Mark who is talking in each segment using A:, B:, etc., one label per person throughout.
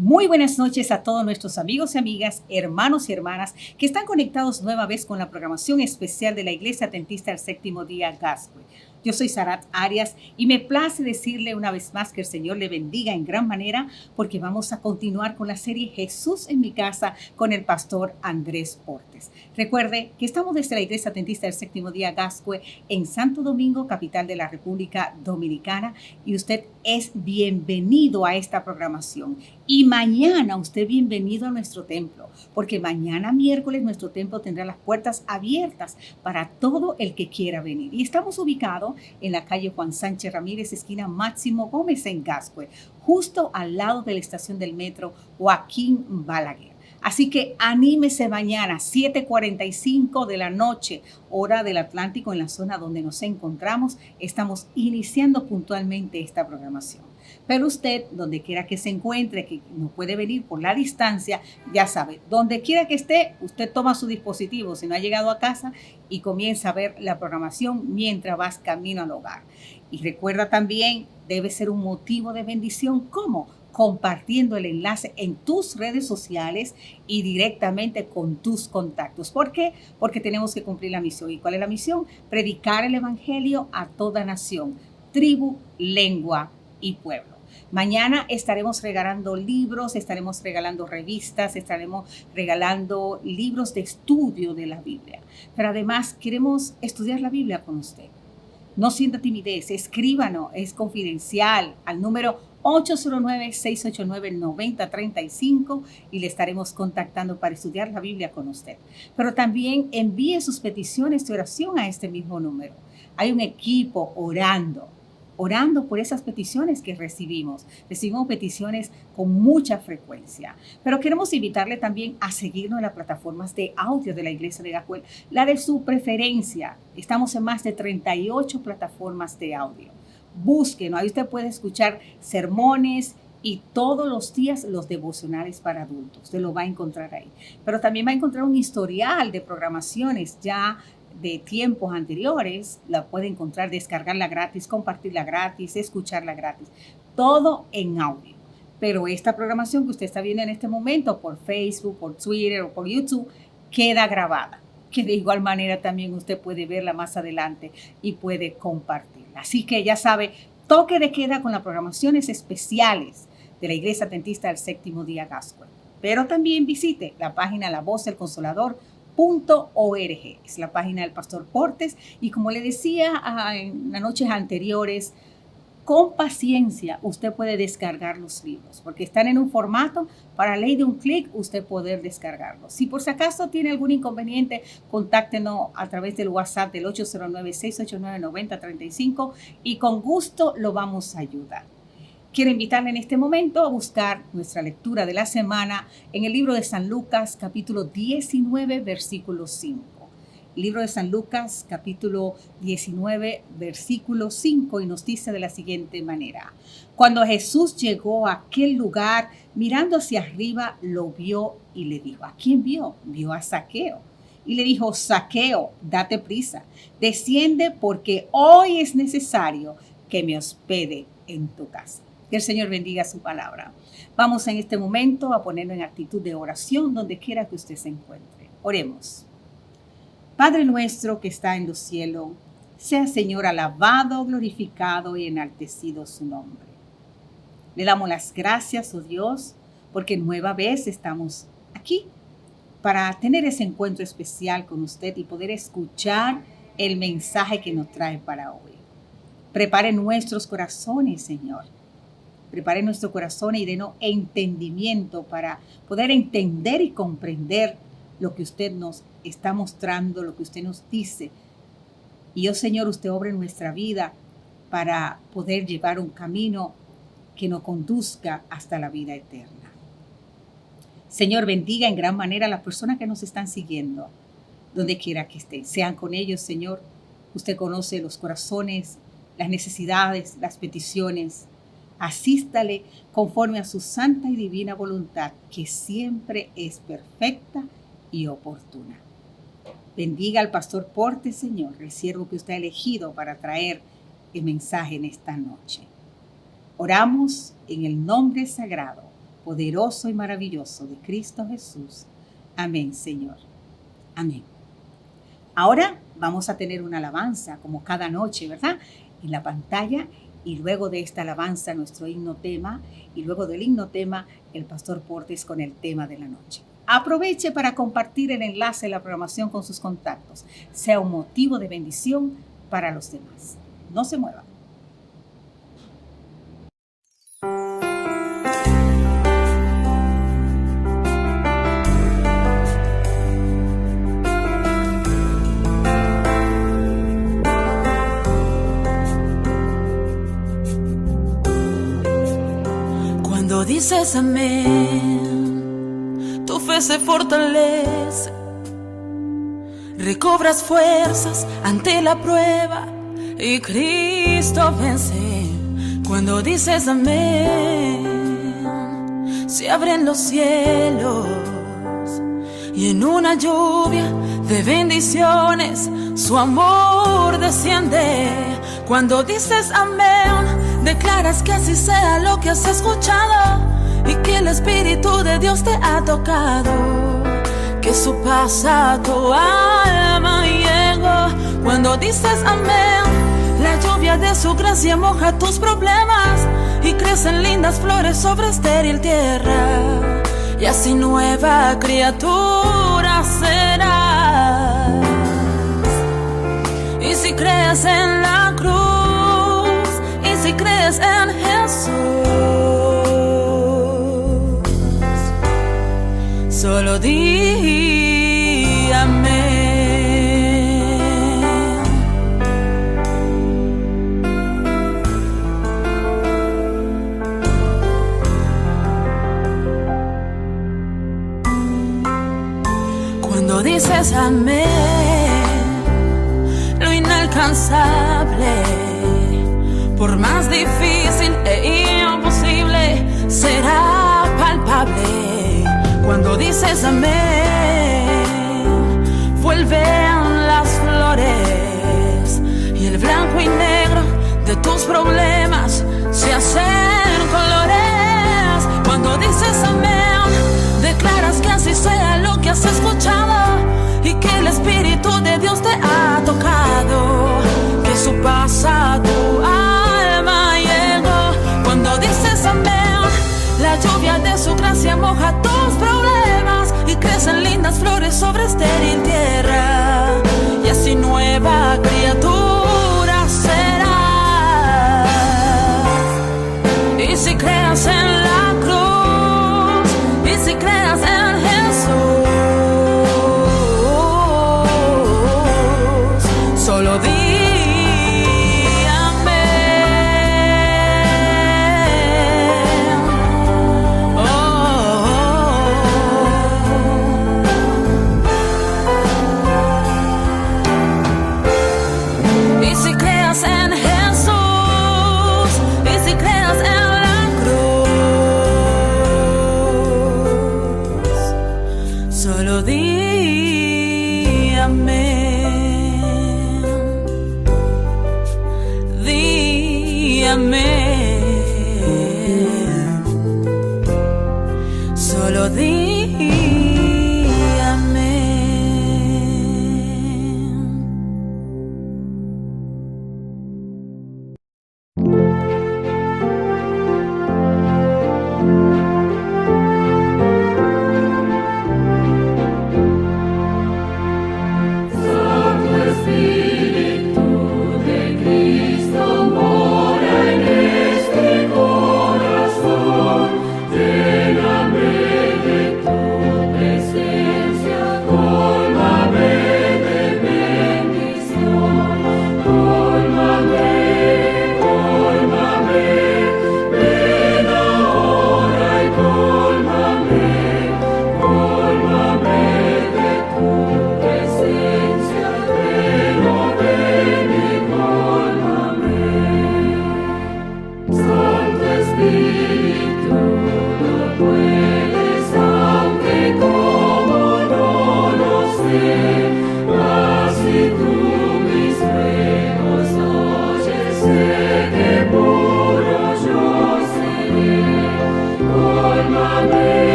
A: Muy buenas noches a todos nuestros amigos y amigas, hermanos y hermanas que están conectados nueva vez con la programación especial de la Iglesia Adventista del Séptimo Día Gascue. Yo soy Sarat Arias y me place decirle una vez más que el Señor le bendiga en gran manera porque vamos a continuar con la serie Jesús en mi casa con el pastor Andrés Portes. Recuerde que estamos desde la Iglesia Adventista del Séptimo Día Gascue en Santo Domingo, capital de la República Dominicana, y usted es bienvenido a esta programación. Y mañana usted bienvenido a nuestro templo, porque mañana miércoles nuestro templo tendrá las puertas abiertas para todo el que quiera venir. Y estamos ubicados en la calle Juan Sánchez Ramírez, esquina Máximo Gómez en Gascue, justo al lado de la estación del metro Joaquín Balaguer. Así que anímese mañana, 7:45 de la noche, hora del Atlántico, en la zona donde nos encontramos. Estamos iniciando puntualmente esta programación. Pero usted, donde quiera que se encuentre, que no puede venir por la distancia, ya sabe, donde quiera que esté, usted toma su dispositivo, si no ha llegado a casa, y comienza a ver la programación mientras vas camino al hogar. Y recuerda también, debe ser un motivo de bendición. ¿Cómo? Compartiendo el enlace en tus redes sociales y directamente con tus contactos. ¿Por qué? Porque tenemos que cumplir la misión. ¿Y cuál es la misión? Predicar el evangelio a toda nación, tribu, lengua y pueblo. Mañana estaremos regalando libros, estaremos regalando revistas, estaremos regalando libros de estudio de la Biblia. Pero además queremos estudiar la Biblia con usted. No sienta timidez, escríbanos, es confidencial al número 809-689-9035 y le estaremos contactando para estudiar la Biblia con usted. Pero también envíe sus peticiones de oración a este mismo número. Hay un equipo orando por esas peticiones que recibimos. Recibimos peticiones con mucha frecuencia. Pero queremos invitarle también a seguirnos en las plataformas de audio de la Iglesia de Gascue, la de su preferencia. Estamos en más de 38 plataformas de audio. Búsquenos, ahí usted puede escuchar sermones y todos los días los devocionales para adultos. Usted lo va a encontrar ahí. Pero también va a encontrar un historial de programaciones ya de tiempos anteriores. La puede encontrar, descargarla gratis, compartirla gratis, escucharla gratis. Todo en audio. Pero esta programación que usted está viendo en este momento por Facebook, por Twitter o por YouTube queda grabada, que de igual manera también usted puede verla más adelante y puede compartirla. Así que ya sabe, toque de queda con las programaciones especiales de la Iglesia Adventista del Séptimo Día Gascue. Pero también visite la página lavozdelconsolador.org. Es la página del pastor Portes. Y como le decía en las noches anteriores, con paciencia usted puede descargar los libros, porque están en un formato para ley de un clic usted poder descargarlos. Si por si acaso tiene algún inconveniente, contáctenos a través del WhatsApp del 809-689-9035 y con gusto lo vamos a ayudar. Quiero invitarle en este momento a buscar nuestra lectura de la semana en el libro de San Lucas, capítulo 19, versículo 5. Libro de San Lucas, capítulo 19, versículo 5, y nos dice de la siguiente manera. Cuando Jesús llegó a aquel lugar, mirando hacia arriba, lo vio y le dijo, ¿a quién vio? Vio a Zaqueo. Y le dijo, Zaqueo, date prisa, desciende porque hoy es necesario que me hospede en tu casa. Que el Señor bendiga su palabra. Vamos en este momento a ponerlo en actitud de oración donde quiera que usted se encuentre. Oremos. Padre nuestro que está en los cielos, sea Señor alabado, glorificado y enaltecido su nombre. Le damos las gracias, oh Dios, porque nueva vez estamos aquí para tener ese encuentro especial con usted y poder escuchar el mensaje que nos trae para hoy. Prepare nuestros corazones, Señor. Prepare nuestro corazón y denos entendimiento para poder entender y comprender lo que usted nos está mostrando, lo que usted nos dice. Y Señor, usted obra en nuestra vida para poder llevar un camino que nos conduzca hasta la vida eterna. Señor, bendiga en gran manera a las personas que nos están siguiendo, donde quiera que estén. Sean con ellos, Señor. Usted conoce los corazones, las necesidades, las peticiones. Asístale conforme a su santa y divina voluntad, que siempre es perfecta y oportuna. Bendiga al pastor Portes, Señor, el siervo que usted ha elegido para traer el mensaje en esta noche. Oramos en el nombre sagrado, poderoso y maravilloso de Cristo Jesús. Amén, Señor. Amén. Ahora vamos a tener una alabanza, como cada noche, ¿verdad? En la pantalla. Y luego de esta alabanza, nuestro himno tema. Y luego del himno tema, el pastor Portes con el tema de la noche. Aproveche para compartir el enlace de la programación con sus contactos. Sea un motivo de bendición para los demás. No se mueva.
B: Cuando dices amén, tu fe se fortalece, recobras fuerzas ante la prueba y Cristo vence. Cuando dices amén, se abren los cielos y en una lluvia de bendiciones su amor desciende. Cuando dices amén, declaras que así sea lo que has escuchado y que el Espíritu de Dios te ha tocado, que su paz a tu alma llegó. Cuando dices amén, la lluvia de su gracia moja tus problemas y crecen lindas flores sobre estéril tierra, y así nueva criatura serás. Y si crees en la cruz, y si crees en Jesús, solo di amén. Cuando dices amén, lo inalcanzable, por más difícil e imposible, será palpable. Cuando dices amén, vuelven las flores y el blanco y negro de tus problemas se hacen colores. Cuando dices amén, declaras que así sea lo que has escuchado y que el Espíritu de Dios te ha tocado, que su paz a tu alma llegó. Cuando dices amén, la lluvia de su gracia moja tus problemas y crecen lindas flores sobre estéril tierra, y así nueva criatura serás. Y si creas en la cruz, y si creas en Jesús,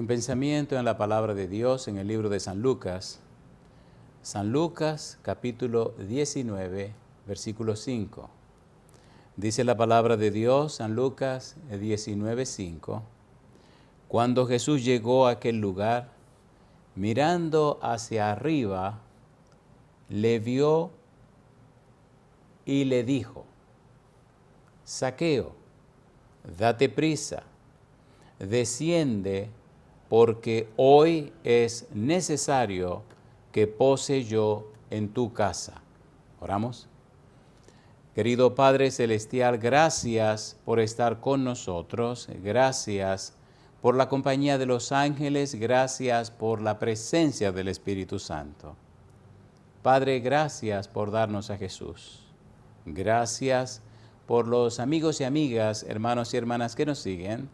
C: un pensamiento en la palabra de Dios en el libro de San Lucas. San Lucas, capítulo 19, versículo 5. Dice la palabra de Dios, San Lucas 19, 5. Cuando Jesús llegó a aquel lugar, mirando hacia arriba, le vio y le dijo: Zaqueo, date prisa, desciende, porque hoy es necesario que pose yo en tu casa. Oramos. Querido Padre Celestial, gracias por estar con nosotros, gracias por la compañía de los ángeles, gracias por la presencia del Espíritu Santo. Padre, gracias por darnos a Jesús. Gracias por los amigos y amigas, hermanos y hermanas que nos siguen.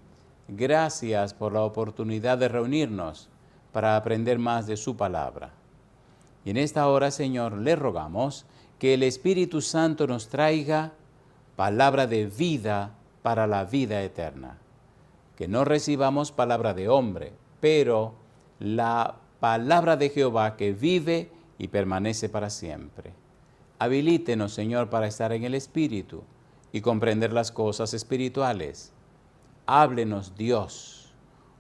C: Gracias por la oportunidad de reunirnos para aprender más de su palabra. Y en esta hora, Señor, le rogamos que el Espíritu Santo nos traiga palabra de vida para la vida eterna. Que no recibamos palabra de hombre, pero la palabra de Jehová que vive y permanece para siempre. Habilítenos, Señor, para estar en el Espíritu y comprender las cosas espirituales. Háblenos, Dios.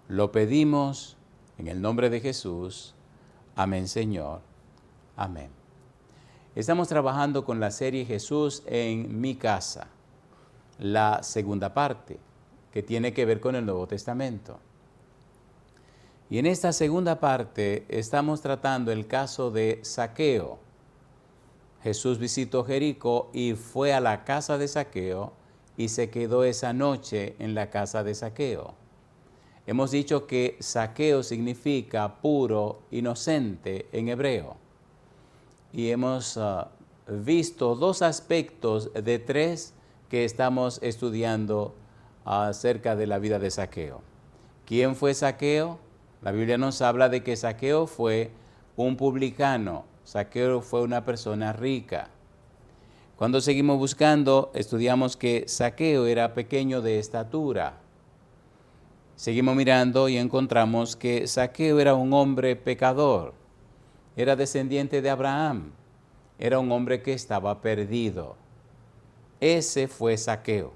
C: Lo pedimos en el nombre de Jesús. Amén, Señor. Amén. Estamos trabajando con la serie Jesús en mi casa, la segunda parte, que tiene que ver con el Nuevo Testamento. Y en esta segunda parte estamos tratando el caso de Zaqueo. Jesús visitó Jericó y fue a la casa de Zaqueo y se quedó esa noche en la casa de Zaqueo. Hemos dicho que Zaqueo significa puro, inocente en hebreo. Y hemos visto dos aspectos de tres que estamos estudiando acerca de la vida de Zaqueo. ¿Quién fue Zaqueo? La Biblia nos habla de que Zaqueo fue un publicano. Zaqueo fue una persona rica. Cuando seguimos buscando, estudiamos que Zaqueo era pequeño de estatura. Seguimos mirando y encontramos que Zaqueo era un hombre pecador. Era descendiente de Abraham. Era un hombre que estaba perdido. Ese fue Zaqueo.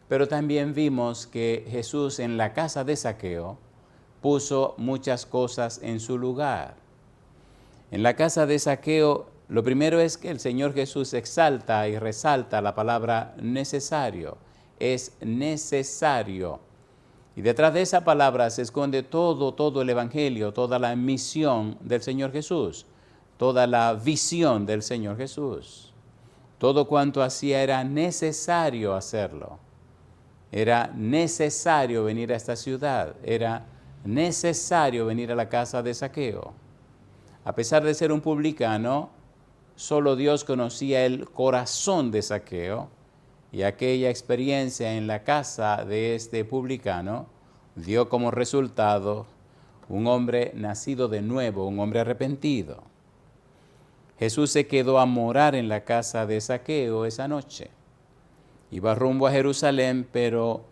C: Pero también vimos que Jesús en la casa de Zaqueo puso muchas cosas en su lugar. En la casa de Zaqueo, lo primero es que el Señor Jesús exalta y resalta la palabra necesario. Es necesario. Y detrás de esa palabra se esconde todo el Evangelio, toda la misión del Señor Jesús, toda la visión del Señor Jesús. Todo cuanto hacía era necesario hacerlo. Era necesario venir a esta ciudad. Era necesario venir a la casa de Zaqueo. A pesar de ser un publicano, solo Dios conocía el corazón de Zaqueo, y aquella experiencia en la casa de este publicano dio como resultado un hombre nacido de nuevo, un hombre arrepentido. Jesús se quedó a morar en la casa de Zaqueo esa noche. Iba rumbo a Jerusalén, pero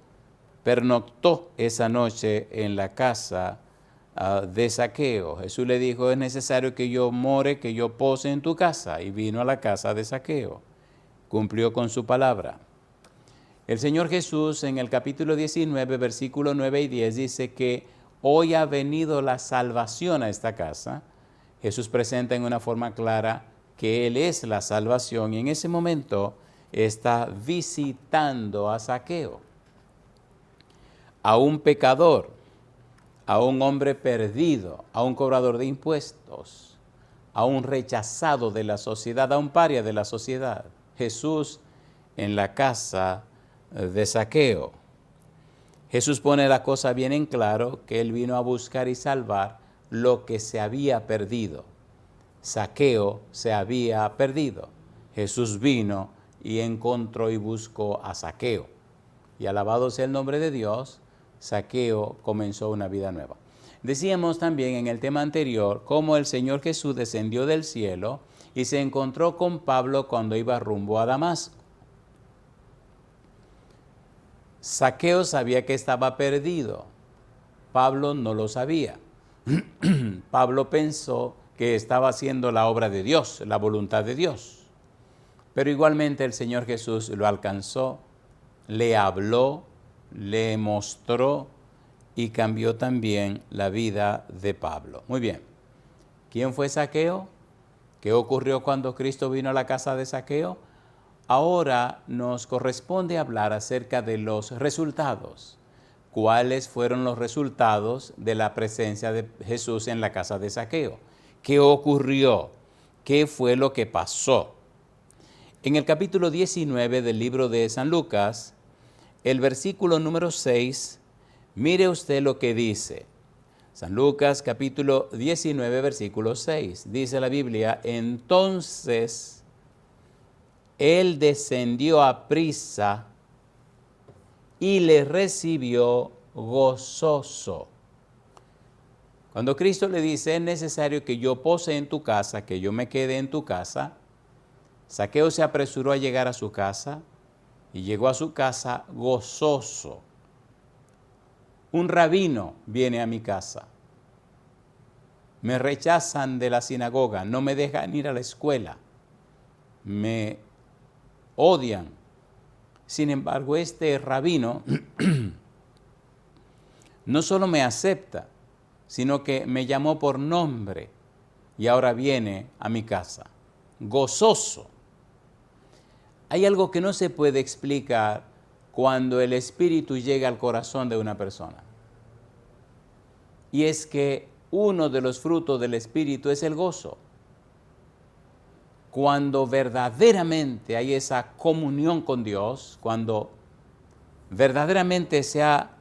C: pernoctó esa noche en la casa de Zaqueo. Jesús le dijo: es necesario que yo more, que yo pose en tu casa. Y vino a la casa de Zaqueo. Cumplió con su palabra. El Señor Jesús en el capítulo 19, versículos 9 y 10 dice que hoy ha venido la salvación a esta casa. Jesús presenta en una forma clara que Él es la salvación y en ese momento está visitando a Zaqueo, a un pecador, a un hombre perdido, a un cobrador de impuestos, a un rechazado de la sociedad, a un paria de la sociedad. Jesús en la casa de Zaqueo. Jesús pone la cosa bien en claro, que Él vino a buscar y salvar lo que se había perdido. Zaqueo se había perdido. Jesús vino y encontró y buscó a Zaqueo. Y alabado sea el nombre de Dios, Zaqueo comenzó una vida nueva. Decíamos también en el tema anterior cómo el Señor Jesús descendió del cielo y se encontró con Pablo cuando iba rumbo a Damasco. Zaqueo sabía que estaba perdido. Pablo no lo sabía. Pablo pensó que estaba haciendo la obra de Dios, la voluntad de Dios. Pero igualmente el Señor Jesús lo alcanzó, le habló, le mostró y cambió también la vida de Pablo. Muy bien. ¿Quién fue Zaqueo? ¿Qué ocurrió cuando Cristo vino a la casa de Zaqueo? Ahora nos corresponde hablar acerca de los resultados. ¿Cuáles fueron los resultados de la presencia de Jesús en la casa de Zaqueo? ¿Qué ocurrió? ¿Qué fue lo que pasó? En el capítulo 19 del libro de San Lucas, el versículo número 6, mire usted lo que dice. San Lucas capítulo 19, versículo 6. Dice la Biblia, entonces él descendió a prisa y le recibió gozoso. Cuando Cristo le dice, es necesario que yo pose en tu casa, que yo me quede en tu casa, Zaqueo se apresuró a llegar a su casa y llegó a su casa gozoso. Un rabino viene a mi casa. Me rechazan de la sinagoga, no me dejan ir a la escuela. Me odian. Sin embargo, este rabino no solo me acepta, sino que me llamó por nombre y ahora viene a mi casa, gozoso. Hay algo que no se puede explicar cuando el Espíritu llega al corazón de una persona. Y es que uno de los frutos del Espíritu es el gozo. Cuando verdaderamente hay esa comunión con Dios, cuando verdaderamente se ha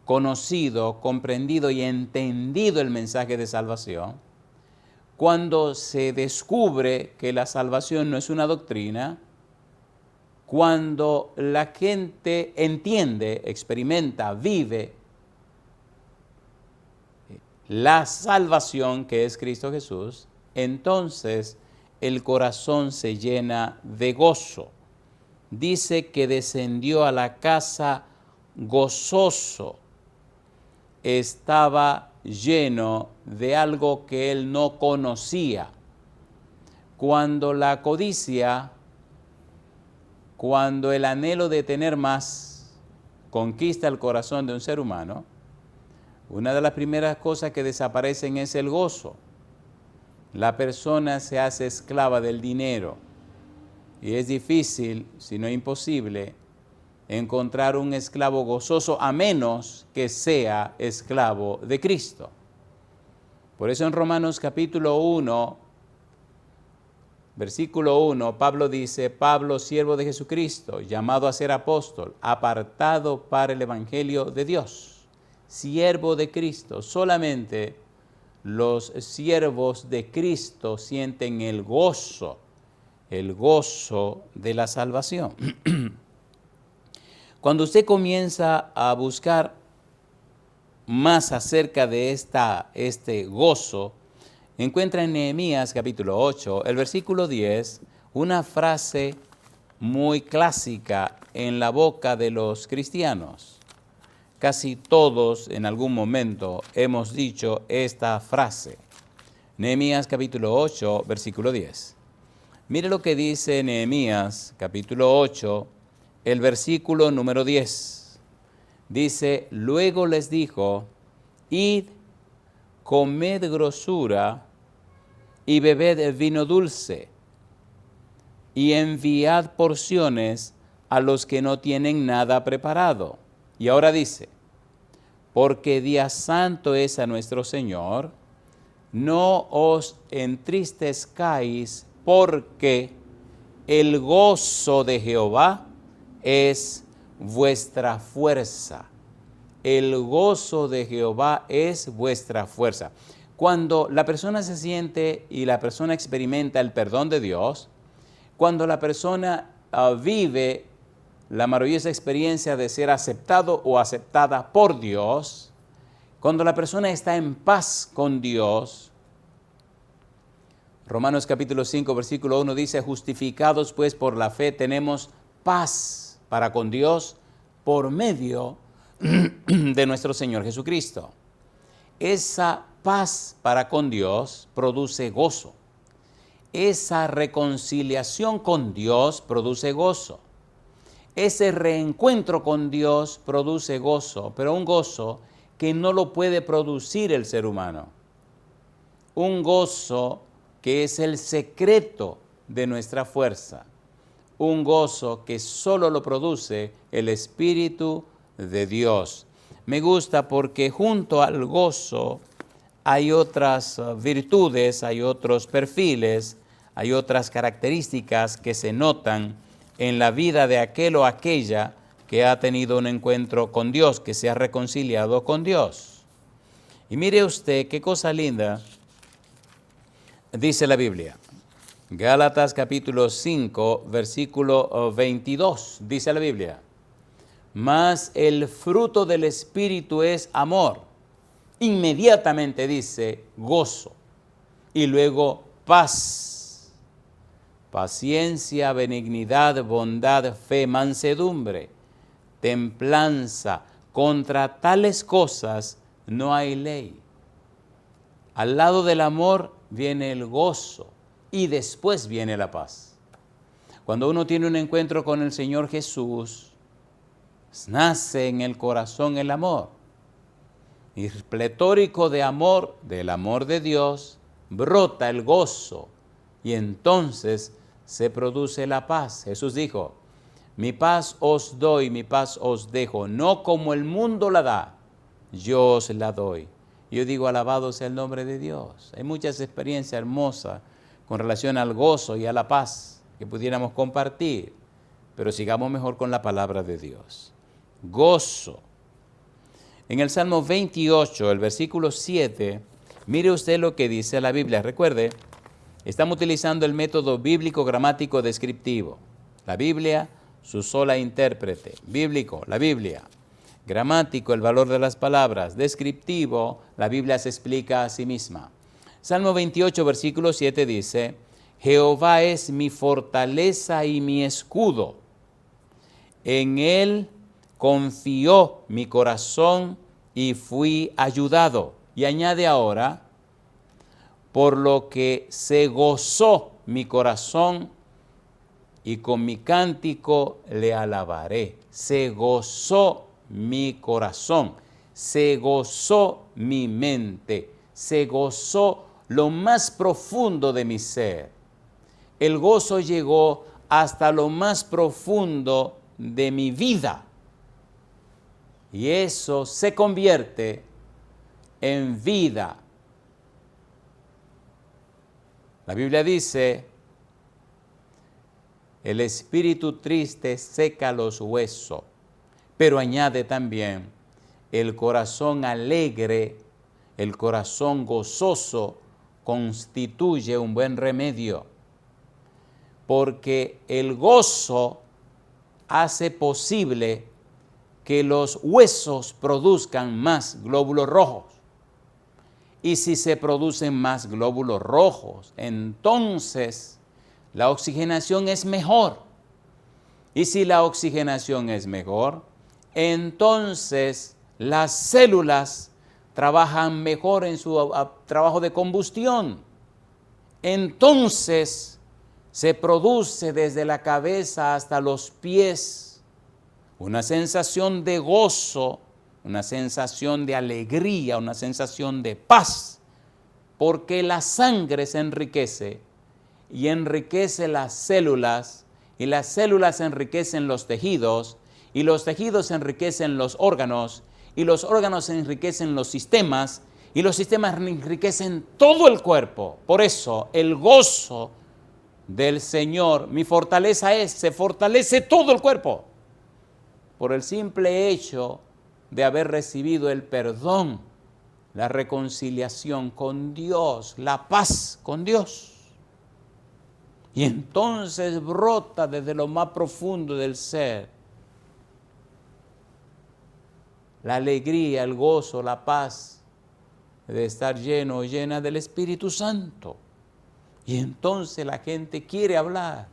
C: conocido, comprendido y entendido el mensaje de salvación, cuando se descubre que la salvación no es una doctrina, cuando la gente entiende, experimenta, vive la salvación que es Cristo Jesús, entonces el corazón se llena de gozo. Dice que descendió a la casa gozoso. Estaba lleno de algo que él no conocía. Cuando la codicia, cuando el anhelo de tener más conquista el corazón de un ser humano, una de las primeras cosas que desaparecen es el gozo. La persona se hace esclava del dinero y es difícil, si no imposible, encontrar un esclavo gozoso a menos que sea esclavo de Cristo. Por eso en Romanos capítulo 1, versículo 1, Pablo dice, Pablo, siervo de Jesucristo, llamado a ser apóstol, apartado para el evangelio de Dios. Siervo de Cristo. Solamente los siervos de Cristo sienten el gozo de la salvación. Cuando usted comienza a buscar más acerca de este gozo, encuentra en Nehemías capítulo 8, el versículo 10, una frase muy clásica en la boca de los cristianos. Casi todos en algún momento hemos dicho esta frase. Nehemías capítulo 8, versículo 10. Mire lo que dice Nehemías capítulo 8, el versículo número 10. Dice, luego les dijo, id, comed grosura y bebed vino dulce, y enviad porciones a los que no tienen nada preparado. Y ahora dice, porque día santo es a nuestro Señor, no os entristezcáis, porque el gozo de Jehová es vuestra fuerza. El gozo de Jehová es vuestra fuerza. Cuando la persona se siente y la persona experimenta el perdón de Dios, cuando la persona vive la maravillosa experiencia de ser aceptado o aceptada por Dios, cuando la persona está en paz con Dios, Romanos capítulo 5, versículo 1 dice, justificados pues por la fe tenemos paz para con Dios por medio de nuestro Señor Jesucristo. Esa paz para con Dios produce gozo. Esa reconciliación con Dios produce gozo. Ese reencuentro con Dios produce gozo, pero un gozo que no lo puede producir el ser humano. Un gozo que es el secreto de nuestra fuerza. Un gozo que solo lo produce el Espíritu de Dios. Me gusta porque junto al gozo hay otras virtudes, hay otros perfiles, hay otras características que se notan en la vida de aquel o aquella que ha tenido un encuentro con Dios, que se ha reconciliado con Dios. Y mire usted qué cosa linda dice la Biblia. Gálatas capítulo 5, versículo 22, dice la Biblia. Mas el fruto del Espíritu es amor. Inmediatamente dice gozo. Y luego paz, paciencia, benignidad, bondad, fe, mansedumbre, templanza. Contra tales cosas no hay ley. Al lado del amor viene el gozo y después viene la paz. Cuando uno tiene un encuentro con el Señor Jesús, nace en el corazón el amor. Y pletórico de amor, del amor de Dios, brota el gozo y entonces se produce la paz. Jesús dijo, mi paz os doy, mi paz os dejo, no como el mundo la da, yo os la doy. Yo digo, alabado sea el nombre de Dios. Hay muchas experiencias hermosas con relación al gozo y a la paz que pudiéramos compartir, pero sigamos mejor con la palabra de Dios. Gozo. En el Salmo 28, el versículo 7, mire usted lo que dice la Biblia. Recuerde, estamos utilizando el método bíblico gramático descriptivo. La Biblia, su sola intérprete. Bíblico, la Biblia. Gramático, el valor de las palabras. Descriptivo, la Biblia se explica a sí misma. Salmo 28, versículo 7 dice, Jehová es mi fortaleza y mi escudo. En él confió mi corazón y fui ayudado. Y añade ahora, por lo que se gozó mi corazón y con mi cántico le alabaré. Se gozó mi corazón, se gozó mi mente, se gozó lo más profundo de mi ser. El gozo llegó hasta lo más profundo de mi vida. Y eso se convierte en vida. La Biblia dice, el espíritu triste seca los huesos, pero añade también, el corazón alegre, el corazón gozoso, constituye un buen remedio, porque el gozo hace posible que los huesos produzcan más glóbulos rojos. Y si se producen más glóbulos rojos, entonces la oxigenación es mejor. Y si la oxigenación es mejor, entonces las células trabajan mejor en su trabajo de combustión. Entonces se produce desde la cabeza hasta los pies una sensación de gozo, una sensación de alegría, una sensación de paz, porque la sangre se enriquece y enriquece las células, y las células enriquecen los tejidos, y los tejidos enriquecen los órganos, y los órganos enriquecen los sistemas, y los sistemas enriquecen todo el cuerpo. Por eso el gozo del Señor, mi fortaleza es, se fortalece todo el cuerpo, por el simple hecho de haber recibido el perdón, la reconciliación con Dios, la paz con Dios. Y entonces brota desde lo más profundo del ser la alegría, el gozo, la paz de estar lleno o llena del Espíritu Santo. Y entonces la gente quiere hablar.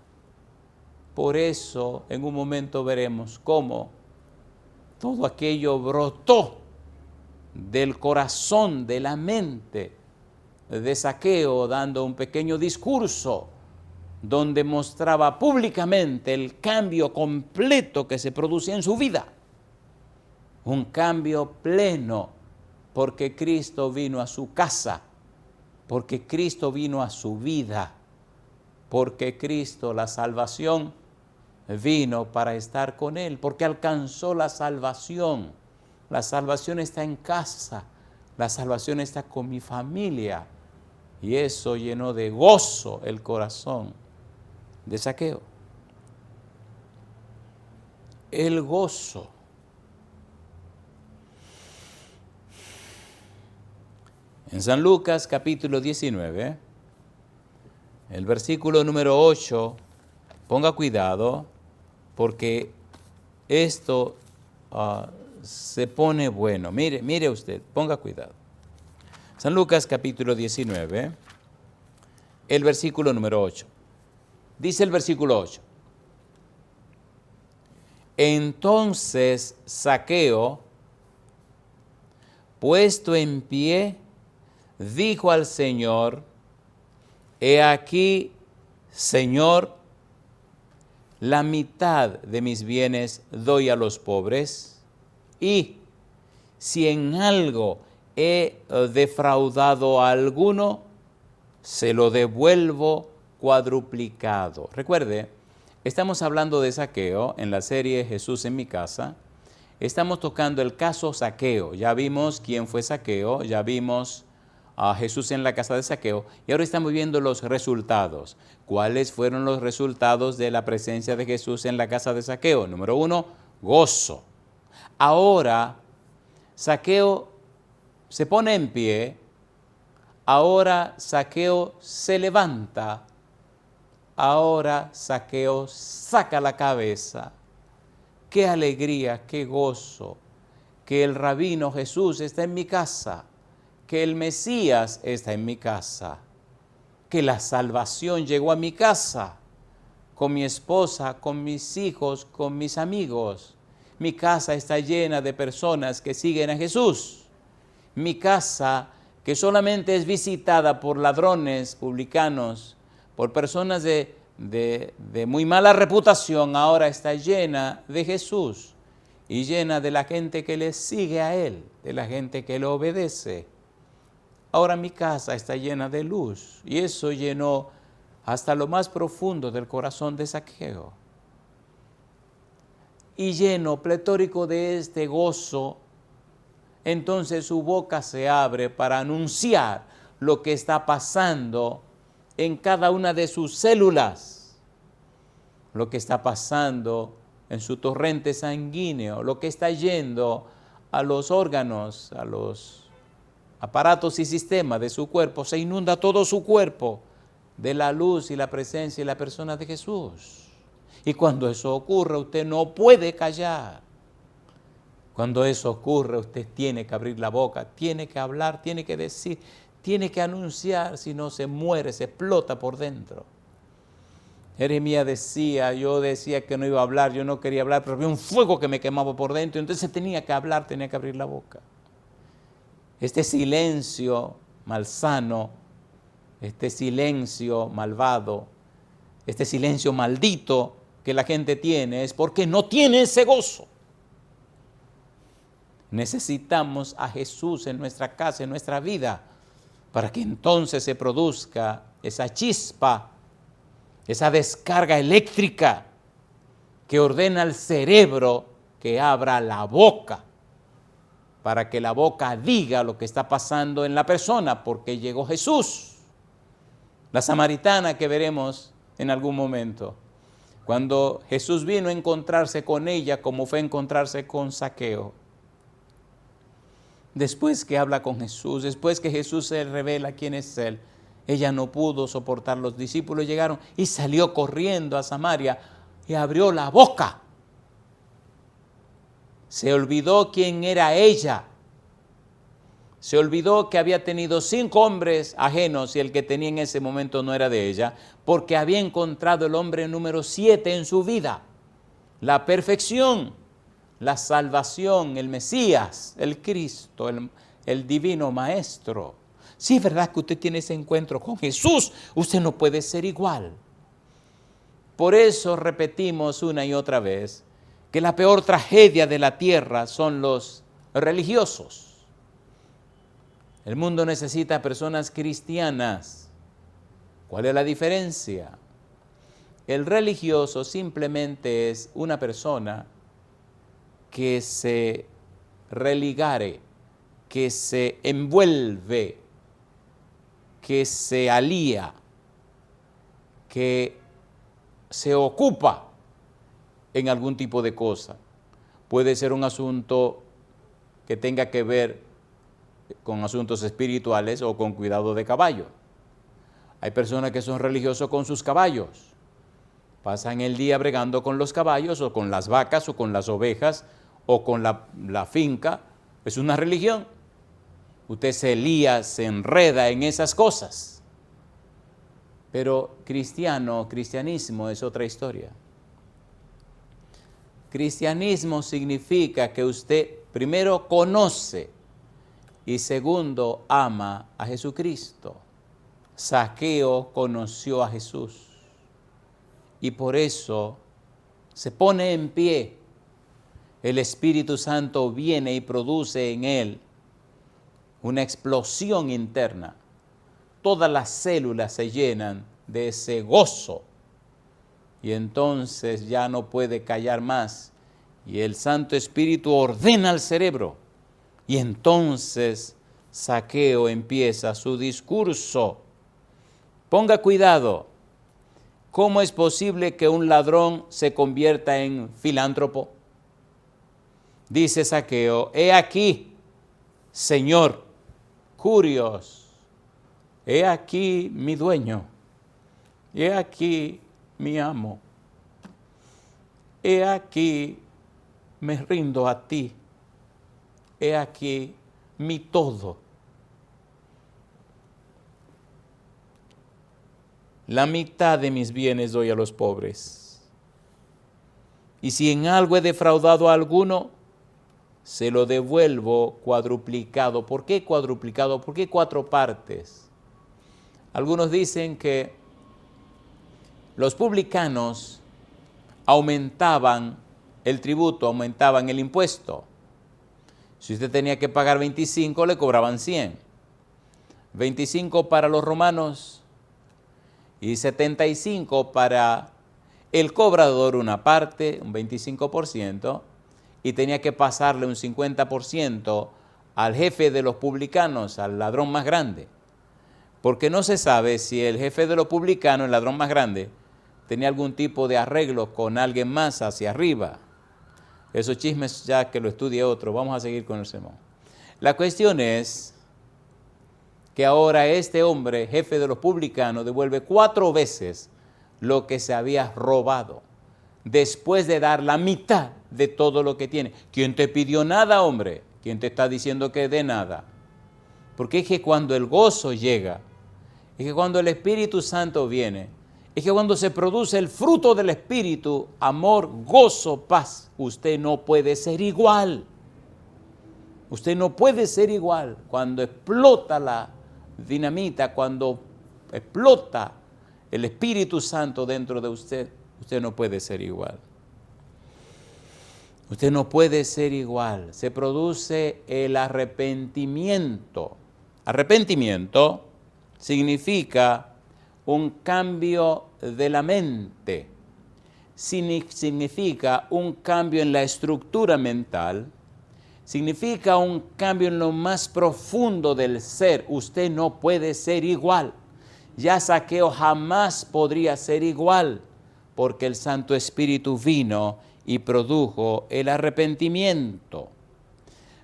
C: Por eso en un momento veremos cómo todo aquello brotó del corazón, de la mente de Zaqueo, dando un pequeño discurso donde mostraba públicamente el cambio completo que se producía en su vida. Un cambio pleno, porque Cristo vino a su casa, porque Cristo vino a su vida, porque Cristo, la salvación, vino para estar con él, porque alcanzó la salvación. La salvación está en casa, la salvación está con mi familia, y eso llenó de gozo el corazón de Zaqueo. El gozo. En San Lucas capítulo 19, el versículo número 8, ponga cuidado, porque esto se pone bueno. Mire usted, ponga cuidado. San Lucas capítulo 19, el versículo número 8. Dice el versículo 8. Entonces Zaqueo, puesto en pie, dijo al Señor: he aquí, Señor, la mitad de mis bienes doy a los pobres, y si en algo he defraudado a alguno, se lo devuelvo cuadruplicado. Recuerde, estamos hablando de Zaqueo en la serie Jesús en mi casa. Estamos tocando el caso Zaqueo. Ya vimos quién fue Zaqueo, ya vimos a Jesús en la casa de Zaqueo, y ahora estamos viendo los resultados. ¿Cuáles fueron los resultados de la presencia de Jesús en la casa de Zaqueo? Número 1, gozo. Ahora Zaqueo se pone en pie, ahora Zaqueo se levanta, ahora Zaqueo saca la cabeza. ¡Qué alegría, qué gozo! Que el rabino Jesús está en mi casa, que el Mesías está en mi casa, que la salvación llegó a mi casa, con mi esposa, con mis hijos, con mis amigos. Mi casa está llena de personas que siguen a Jesús. Mi casa, que solamente es visitada por ladrones, publicanos, por personas de muy mala reputación, ahora está llena de Jesús y llena de la gente que le sigue a Él, de la gente que le obedece. Ahora mi casa está llena de luz, y eso llenó hasta lo más profundo del corazón de Zaqueo. Y lleno, pletórico de este gozo, entonces su boca se abre para anunciar lo que está pasando en cada una de sus células, lo que está pasando en su torrente sanguíneo, lo que está yendo a los órganos, a los aparatos y sistemas de su cuerpo. Se inunda todo su cuerpo de la luz y la presencia y la persona de Jesús. Y cuando eso ocurre, usted no puede callar. Cuando eso ocurre, usted tiene que abrir la boca, tiene que hablar, tiene que decir, tiene que anunciar, si no se muere, se explota por dentro. Jeremías decía, yo decía que no iba a hablar, yo no quería hablar, pero había un fuego que me quemaba por dentro, entonces tenía que hablar, tenía que abrir la boca. Este silencio malsano, este silencio malvado, este silencio maldito que la gente tiene es porque no tiene ese gozo. Necesitamos a Jesús en nuestra casa, en nuestra vida, para que entonces se produzca esa chispa, esa descarga eléctrica que ordena al cerebro que abra la boca, para que la boca diga lo que está pasando en la persona, porque llegó Jesús. La samaritana que veremos en algún momento, cuando Jesús vino a encontrarse con ella, como fue a encontrarse con Zaqueo. Después que habla con Jesús, después que Jesús se revela quién es Él, ella no pudo soportar. Los discípulos llegaron y salió corriendo a Samaria y abrió la boca. Se olvidó quién era ella. Se olvidó que había tenido 5 hombres ajenos y el que tenía en ese momento no era de ella, porque había encontrado el hombre número 7 en su vida. La perfección, la salvación, el Mesías, el Cristo, el divino Maestro. Si es verdad que usted tiene ese encuentro con Jesús, usted no puede ser igual. Por eso repetimos una y otra vez que la peor tragedia de la tierra son los religiosos. El mundo necesita personas cristianas. ¿Cuál es la diferencia? El religioso simplemente es una persona que se religare, que se envuelve, que se alía, que se ocupa en algún tipo de cosa. Puede ser un asunto que tenga que ver con asuntos espirituales o con cuidado de caballo. Hay personas que son religiosos con sus caballos. Pasan el día bregando con los caballos o con las vacas o con las ovejas o con la finca. Es una religión. Usted se lía, se enreda en esas cosas. Pero cristianismo es otra historia. Cristianismo significa que usted primero conoce y segundo ama a Jesucristo. Zaqueo conoció a Jesús y por eso se pone en pie. El Espíritu Santo viene y produce en él una explosión interna. Todas las células se llenan de ese gozo y entonces ya no puede callar más y el Santo Espíritu ordena al cerebro y entonces Zaqueo empieza su discurso. Ponga cuidado, ¿cómo es posible que un ladrón se convierta en filántropo? Dice Zaqueo, he aquí, Señor, curios, he aquí mi dueño, he aquí mi amo, he aquí me rindo a ti, he aquí mi todo. La mitad de mis bienes doy a los pobres. Y si en algo he defraudado a alguno, se lo devuelvo cuadruplicado. ¿Por qué cuadruplicado? ¿Por qué 4 partes? Algunos dicen que los publicanos aumentaban el tributo, aumentaban el impuesto. Si usted tenía que pagar 25, le cobraban 100. 25 para los romanos y 75 para el cobrador una parte, un 25%, y tenía que pasarle un 50% al jefe de los publicanos, al ladrón más grande. Porque no se sabe si el jefe de los publicanos, el ladrón más grande, tenía algún tipo de arreglo con alguien más hacia arriba. Esos chismes ya que lo estudie otro, vamos a seguir con el sermón. La cuestión es que ahora este hombre, jefe de los publicanos, devuelve 4 veces lo que se había robado, después de dar la mitad de todo lo que tiene. ¿Quién te pidió nada, hombre? ¿Quién te está diciendo que dé nada? Porque es que cuando el gozo llega, es que cuando el Espíritu Santo viene, es que cuando se produce el fruto del Espíritu, amor, gozo, paz, usted no puede ser igual. Usted no puede ser igual. Cuando explota la dinamita, cuando explota el Espíritu Santo dentro de usted, usted no puede ser igual. Usted no puede ser igual. Se produce el arrepentimiento. Arrepentimiento significa un cambio de la mente, significa un cambio en la estructura mental, significa un cambio en lo más profundo del ser. Usted no puede ser igual. Ya Zaqueo jamás podría ser igual, porque el Santo Espíritu vino y produjo el arrepentimiento.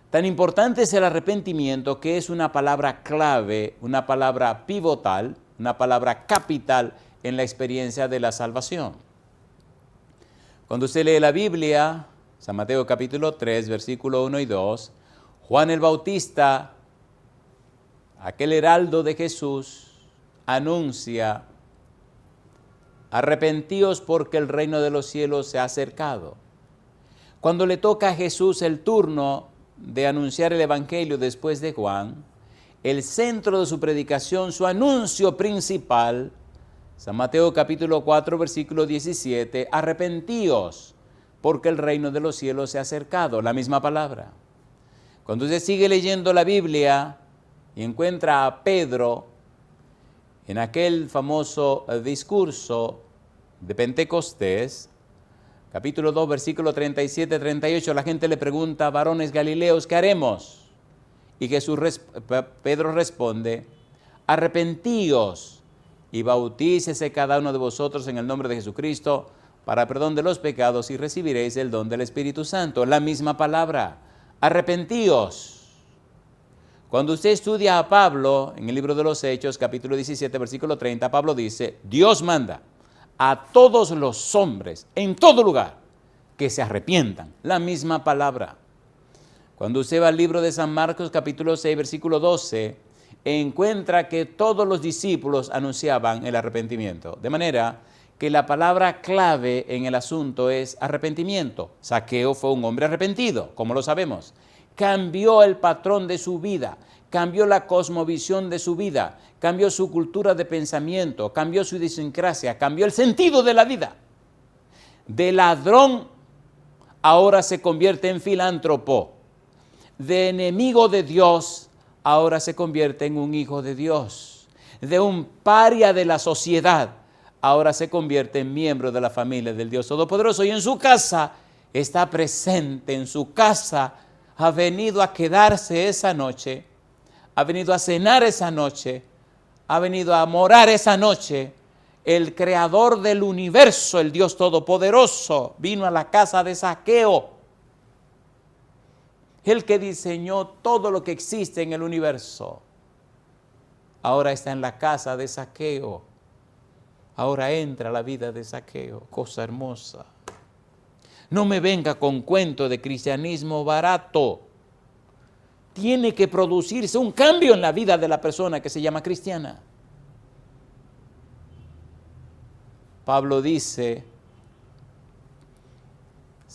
C: Tan importante es el arrepentimiento que es una palabra clave, una palabra pivotal, una palabra capital en la experiencia de la salvación. Cuando usted lee la Biblia, San Mateo capítulo 3, versículo 1 y 2, Juan el Bautista, aquel heraldo de Jesús, anuncia: arrepentíos porque el reino de los cielos se ha acercado. Cuando le toca a Jesús el turno de anunciar el Evangelio después de Juan, el centro de su predicación, su anuncio principal, San Mateo capítulo 4, versículo 17, arrepentíos, porque el reino de los cielos se ha acercado, la misma palabra. Cuando usted sigue leyendo la Biblia y encuentra a Pedro en aquel famoso discurso de Pentecostés, capítulo 2, versículo 37-38, la gente le pregunta, varones galileos, ¿qué haremos? Y Pedro responde, arrepentíos y bautícese cada uno de vosotros en el nombre de Jesucristo para perdón de los pecados y recibiréis el don del Espíritu Santo. La misma palabra, arrepentíos. Cuando usted estudia a Pablo en el libro de los Hechos, capítulo 17, versículo 30, Pablo dice, Dios manda a todos los hombres en todo lugar que se arrepientan. La misma palabra. Cuando usted va al libro de San Marcos, capítulo 6, versículo 12, encuentra que todos los discípulos anunciaban el arrepentimiento. De manera que la palabra clave en el asunto es arrepentimiento. Zaqueo fue un hombre arrepentido, como lo sabemos. Cambió el patrón de su vida, cambió la cosmovisión de su vida, cambió su cultura de pensamiento, cambió su idiosincrasia, cambió el sentido de la vida. De ladrón ahora se convierte en filántropo. De enemigo de Dios ahora se convierte en un hijo de Dios. De un paria de la sociedad ahora se convierte en miembro de la familia del Dios Todopoderoso. Y en su casa está presente, en su casa ha venido a quedarse esa noche, ha venido a cenar esa noche, ha venido a morar esa noche. El creador del universo, el Dios Todopoderoso, vino a la casa de Zaqueo. El que diseñó todo lo que existe en el universo, ahora está en la casa de Zaqueo. Ahora entra la vida de Zaqueo, cosa hermosa. No me venga con cuento de cristianismo barato. Tiene que producirse un cambio en la vida de la persona que se llama cristiana. Pablo dice,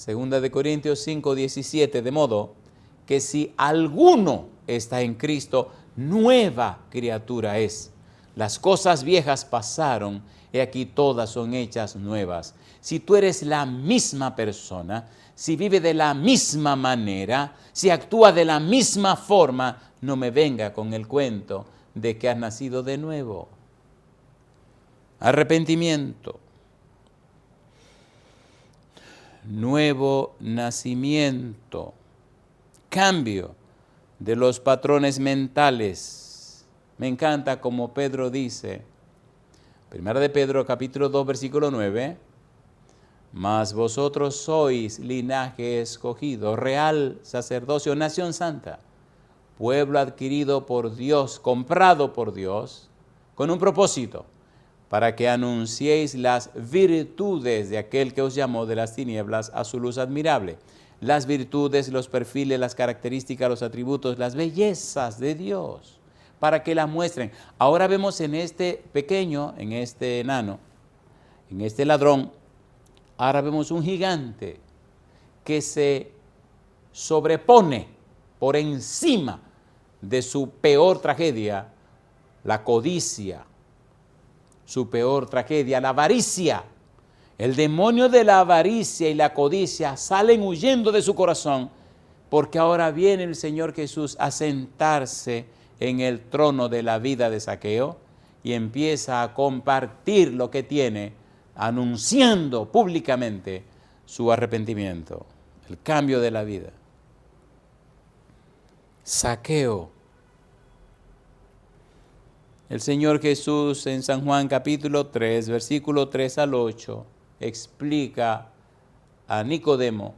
C: 2 Corintios 5, 17, de modo que si alguno está en Cristo, nueva criatura es. Las cosas viejas pasaron, y aquí todas son hechas nuevas. Si tú eres la misma persona, si vive de la misma manera, si actúa de la misma forma, no me venga con el cuento de que has nacido de nuevo. Arrepentimiento. Nuevo nacimiento. Cambio de los patrones mentales. Me encanta como Pedro dice, Primera de Pedro capítulo 2 versículo 9, mas vosotros sois linaje escogido, real sacerdocio, nación santa, pueblo adquirido por Dios, comprado por Dios, con un propósito, para que anunciéis las virtudes de aquel que os llamó de las tinieblas a su luz admirable. Las virtudes, los perfiles, las características, los atributos, las bellezas de Dios, para que las muestren. Ahora vemos en este pequeño, en este enano, en este ladrón, ahora vemos un gigante que se sobrepone por encima de su peor tragedia, la codicia, su peor tragedia, la avaricia. El demonio de la avaricia y la codicia salen huyendo de su corazón, porque ahora viene el Señor Jesús a sentarse en el trono de la vida de Zaqueo y empieza a compartir lo que tiene, anunciando públicamente su arrepentimiento, el cambio de la vida. Zaqueo. El Señor Jesús en San Juan capítulo 3, versículo 3 al 8, explica a Nicodemo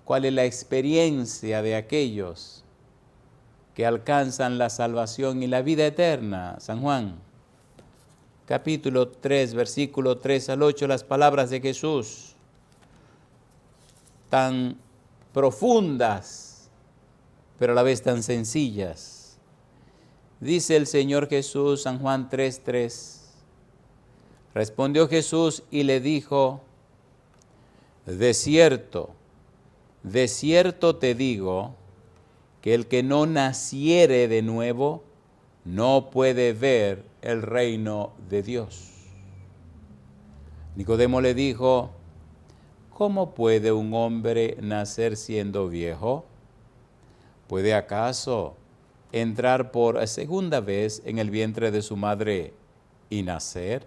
C: cuál es la experiencia de aquellos que alcanzan la salvación y la vida eterna. San Juan capítulo 3, versículo 3 al 8, las palabras de Jesús, tan profundas, pero a la vez tan sencillas. Dice el Señor Jesús, San Juan 3:3, respondió Jesús y le dijo, de cierto te digo, que el que no naciere de nuevo no puede ver el reino de Dios. Nicodemo le dijo, ¿cómo puede un hombre nacer siendo viejo? ¿Puede acaso entrar por segunda vez en el vientre de su madre y nacer?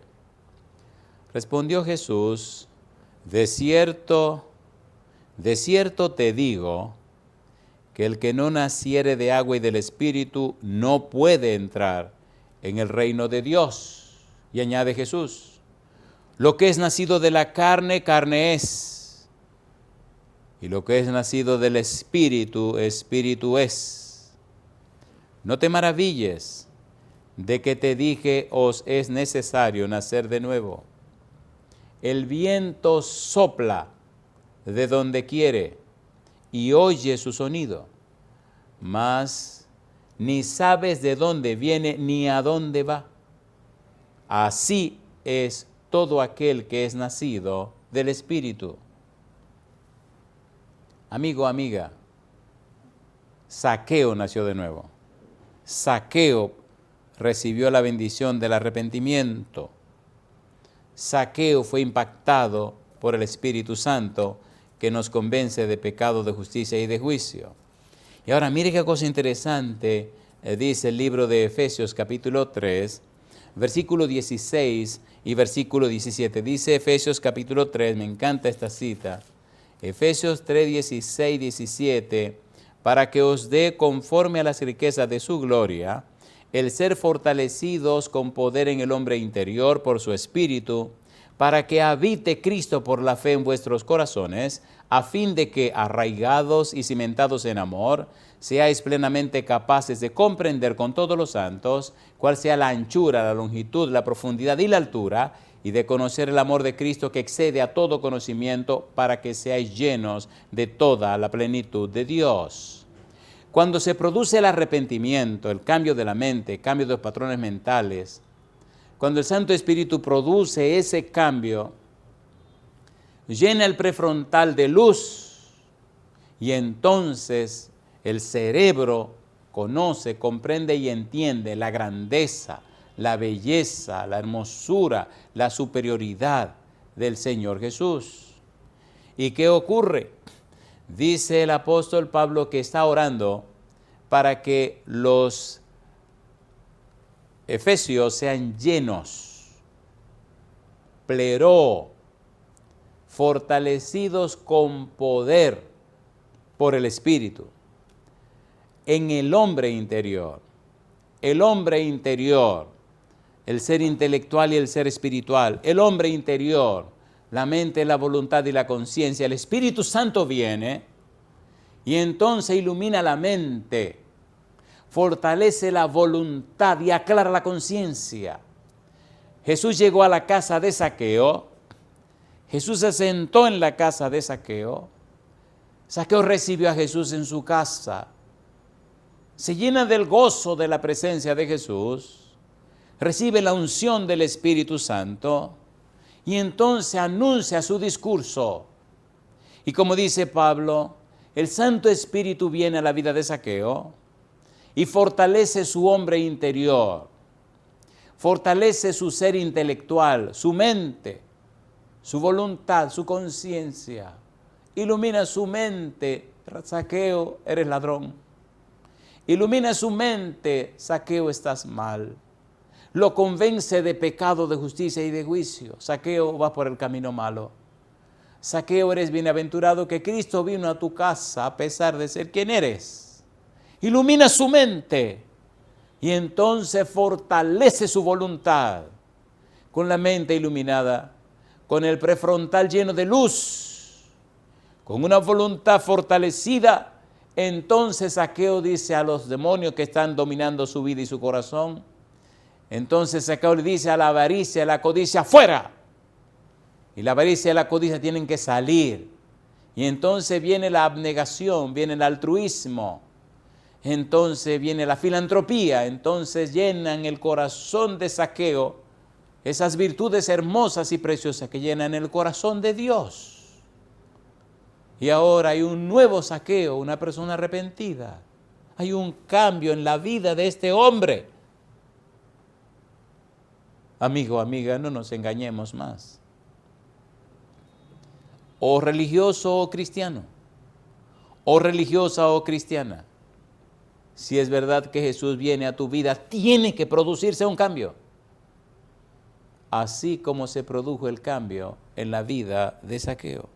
C: Respondió Jesús, de cierto te digo, que el que no naciere de agua y del Espíritu no puede entrar en el reino de Dios. Y añade Jesús, lo que es nacido de la carne, carne es. Y lo que es nacido del Espíritu, Espíritu es. No te maravilles de que te dije, os es necesario nacer de nuevo. El viento sopla de donde quiere y oye su sonido, mas ni sabes de dónde viene ni a dónde va. Así es todo aquel que es nacido del Espíritu. Amigo, amiga, Zaqueo nació de nuevo. Zaqueo recibió la bendición del arrepentimiento. Zaqueo fue impactado por el Espíritu Santo, que nos convence de pecado, de justicia y de juicio. Y ahora mire qué cosa interesante dice el libro de Efesios capítulo 3, versículo 16 y versículo 17. Dice Efesios capítulo 3, me encanta esta cita, Efesios 3, 16, 17, para que os dé conforme a las riquezas de su gloria, el ser fortalecidos con poder en el hombre interior por su Espíritu, para que habite Cristo por la fe en vuestros corazones, a fin de que, arraigados y cimentados en amor, seáis plenamente capaces de comprender con todos los santos cuál sea la anchura, la longitud, la profundidad y la altura, y de conocer el amor de Cristo que excede a todo conocimiento, para que seáis llenos de toda la plenitud de Dios. Cuando se produce el arrepentimiento, el cambio de la mente, el cambio de los patrones mentales, cuando el Santo Espíritu produce ese cambio, llena el prefrontal de luz y entonces el cerebro conoce, comprende y entiende la grandeza, la belleza, la hermosura, la superioridad del Señor Jesús. ¿Y qué ocurre? Dice el apóstol Pablo que está orando para que los efesios sean llenos, pleró, fortalecidos con poder por el Espíritu, en el hombre interior. El hombre interior, el ser intelectual y el ser espiritual, el hombre interior, la mente, la voluntad y la conciencia. El Espíritu Santo viene y entonces ilumina la mente, fortalece la voluntad y aclara la conciencia. Jesús llegó a la casa de Zaqueo. Jesús se sentó en la casa de Zaqueo. Zaqueo recibió a Jesús en su casa. Se llena del gozo de la presencia de Jesús. Recibe la unción del Espíritu Santo. Y entonces anuncia su discurso. Y como dice Pablo, el Santo Espíritu viene a la vida de Zaqueo y fortalece su hombre interior, fortalece su ser intelectual, su mente, su voluntad, su conciencia, ilumina su mente. Zaqueo, eres ladrón. Ilumina su mente. Zaqueo, estás mal. Lo convence de pecado, de justicia y de juicio. Zaqueo, vas por el camino malo. Zaqueo, eres bienaventurado que Cristo vino a tu casa a pesar de ser quien eres. Ilumina su mente y entonces fortalece su voluntad. Con la mente iluminada, con el prefrontal lleno de luz, con una voluntad fortalecida, entonces Zaqueo dice a los demonios que están dominando su vida y su corazón, entonces Zaqueo le dice a la avaricia, a la codicia, ¡fuera! Y la avaricia y la codicia tienen que salir. Y entonces viene la abnegación, viene el altruismo. Entonces viene la filantropía, entonces llenan el corazón de Zaqueo esas virtudes hermosas y preciosas que llenan el corazón de Dios. Y ahora hay un nuevo Zaqueo, una persona arrepentida. Hay un cambio en la vida de este hombre. Amigo, amiga, no nos engañemos más. O religioso o cristiano, o religiosa o cristiana. Si es verdad que Jesús viene a tu vida, tiene que producirse un cambio. Así como se produjo el cambio en la vida de Zaqueo.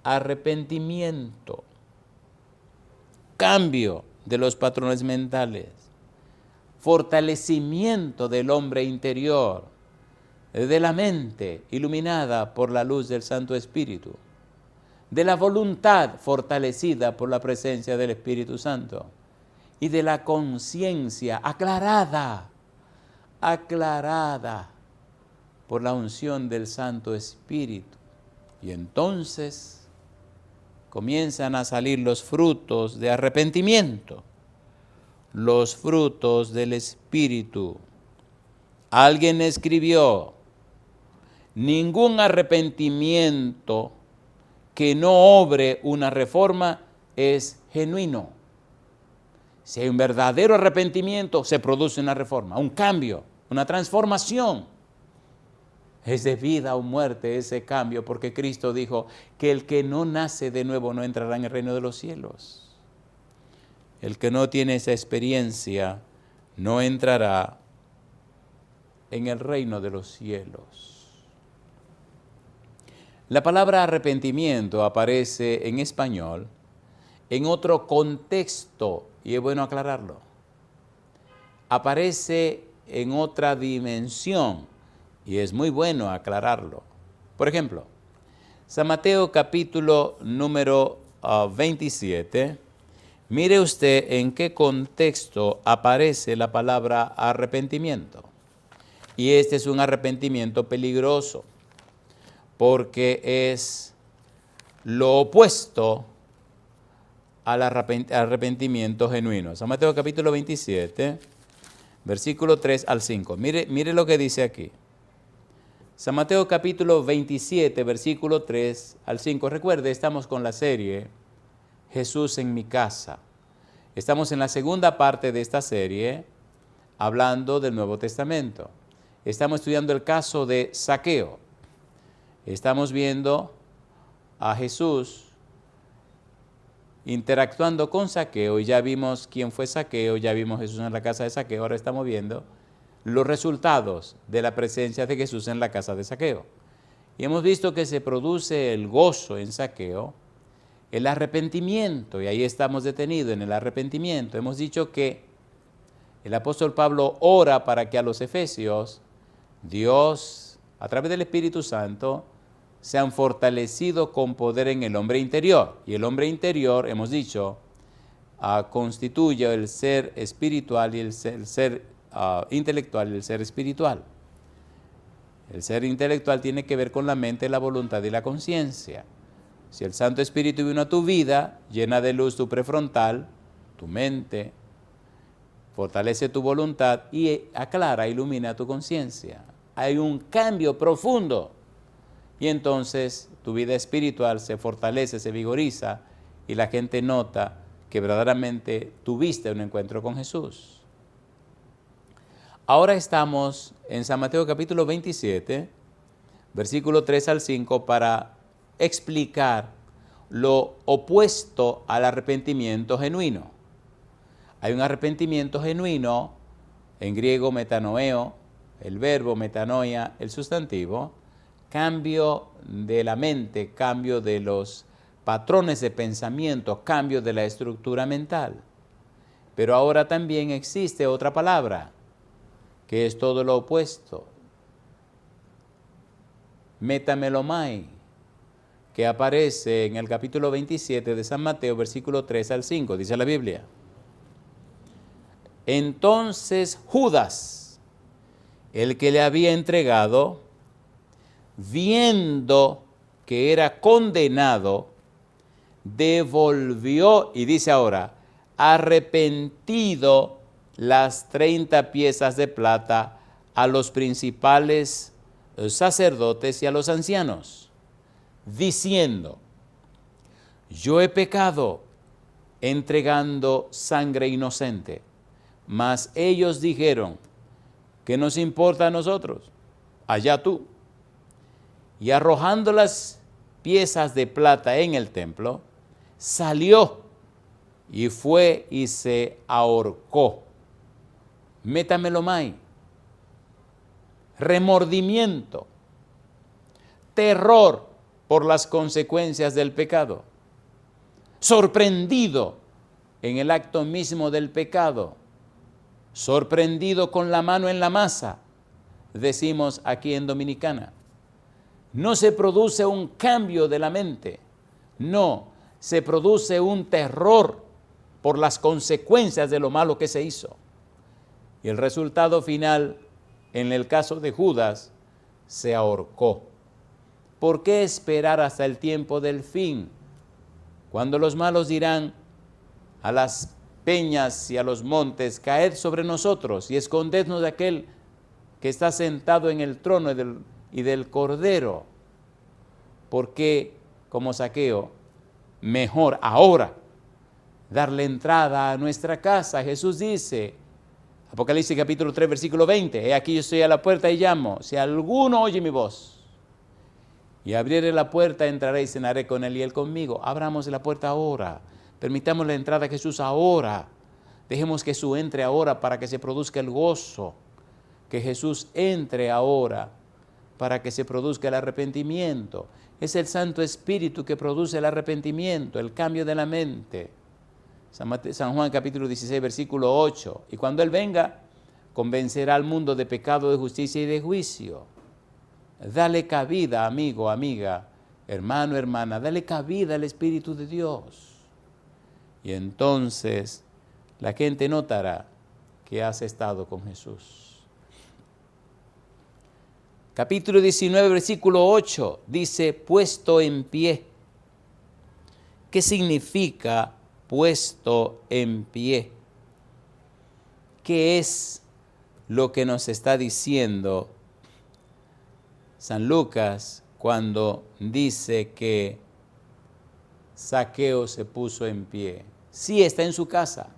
C: Arrepentimiento, cambio de los patrones mentales, fortalecimiento del hombre interior, de la mente iluminada por la luz del Santo Espíritu, de la voluntad fortalecida por la presencia del Espíritu Santo y de la conciencia aclarada por la unción del Santo Espíritu. Y entonces comienzan a salir los frutos de arrepentimiento, los frutos del Espíritu. Alguien escribió: ningún arrepentimiento que no obre una reforma es genuino. Si hay un verdadero arrepentimiento, se produce una reforma, un cambio, una transformación. Es de vida o muerte ese cambio, porque Cristo dijo que el que no nace de nuevo no entrará en el reino de los cielos. El que no tiene esa experiencia no entrará en el reino de los cielos. La palabra arrepentimiento aparece en español en otro contexto, y es bueno aclararlo. Aparece en otra dimensión, y es muy bueno aclararlo. Por ejemplo, San Mateo capítulo número 27, mire usted en qué contexto aparece la palabra arrepentimiento. Y este es un arrepentimiento peligroso, porque es lo opuesto al arrepentimiento genuino. San Mateo capítulo 27, versículo 3 al 5. Mire lo que dice aquí. San Mateo capítulo 27, versículo 3 al 5. Recuerde, estamos con la serie Jesús en mi casa. Estamos en la segunda parte de esta serie, hablando del Nuevo Testamento. Estamos estudiando el caso de Zaqueo. Estamos viendo a Jesús interactuando con Zaqueo, y ya vimos quién fue Zaqueo, ya vimos Jesús en la casa de Zaqueo. Ahora estamos viendo los resultados de la presencia de Jesús en la casa de Zaqueo. Y hemos visto que se produce el gozo en Zaqueo, el arrepentimiento, y ahí estamos detenidos en el arrepentimiento. Hemos dicho que el apóstol Pablo ora para que a los efesios, Dios, a través del Espíritu Santo, sean fortalecidos con poder en el hombre interior. Y el hombre interior, hemos dicho, constituye el ser espiritual y el ser intelectual y el ser espiritual. El ser intelectual tiene que ver con la mente, la voluntad y la conciencia. Si el Santo Espíritu vino a tu vida, llena de luz tu prefrontal, tu mente, fortalece tu voluntad y aclara, ilumina tu conciencia. Hay un cambio profundo. Y entonces tu vida espiritual se fortalece, se vigoriza, y la gente nota que verdaderamente tuviste un encuentro con Jesús. Ahora estamos en San Mateo capítulo 27, versículo 3 al 5, para explicar lo opuesto al arrepentimiento genuino. Hay un arrepentimiento genuino, en griego metanoeo, el verbo metanoia, el sustantivo, cambio de la mente, cambio de los patrones de pensamiento, cambio de la estructura mental. Pero ahora también existe otra palabra, que es todo lo opuesto, metamelomai, que aparece en el capítulo 27 de San Mateo, versículo 3 al 5, dice la Biblia. Entonces Judas, el que le había entregado, viendo que era condenado, devolvió, y dice ahora, arrepentido, las 30 piezas de plata a los principales sacerdotes y a los ancianos, diciendo, yo he pecado entregando sangre inocente. Mas ellos dijeron, ¿qué nos importa a nosotros? Allá tú. Y arrojando las piezas de plata en el templo, salió y fue y se ahorcó. Métamelo más. Remordimiento, terror por las consecuencias del pecado, sorprendido en el acto mismo del pecado, sorprendido con la mano en la masa, decimos aquí en Dominicana. No se produce un cambio de la mente, no, se produce un terror por las consecuencias de lo malo que se hizo. Y el resultado final, en el caso de Judas, se ahorcó. ¿Por qué esperar hasta el tiempo del fin? Cuando los malos dirán a las peñas y a los montes, caed sobre nosotros y escondednos de aquel que está sentado en el trono y del Cordero. Porque, como Zaqueo, mejor ahora darle entrada a nuestra casa. Jesús dice, Apocalipsis capítulo 3, versículo 20, he aquí yo estoy a la puerta y llamo, si alguno oye mi voz y abriere la puerta, entraré y cenaré con él y él conmigo. Abramos la puerta ahora, permitamos la entrada a Jesús ahora, dejemos que Jesús entre ahora para que se produzca el gozo, que Jesús entre ahora para que se produzca el arrepentimiento. Es el Santo Espíritu que produce el arrepentimiento, el cambio de la mente. San Juan capítulo 16, versículo 8. Y cuando Él venga, convencerá al mundo de pecado, de justicia y de juicio. Dale cabida, amigo, amiga, hermano, hermana, dale cabida al Espíritu de Dios. Y entonces la gente notará que has estado con Jesús. Capítulo 19, versículo 8, dice, puesto en pie. ¿Qué significa puesto en pie? ¿Qué es lo que nos está diciendo San Lucas cuando dice que Zaqueo se puso en pie? Sí, está en su casa,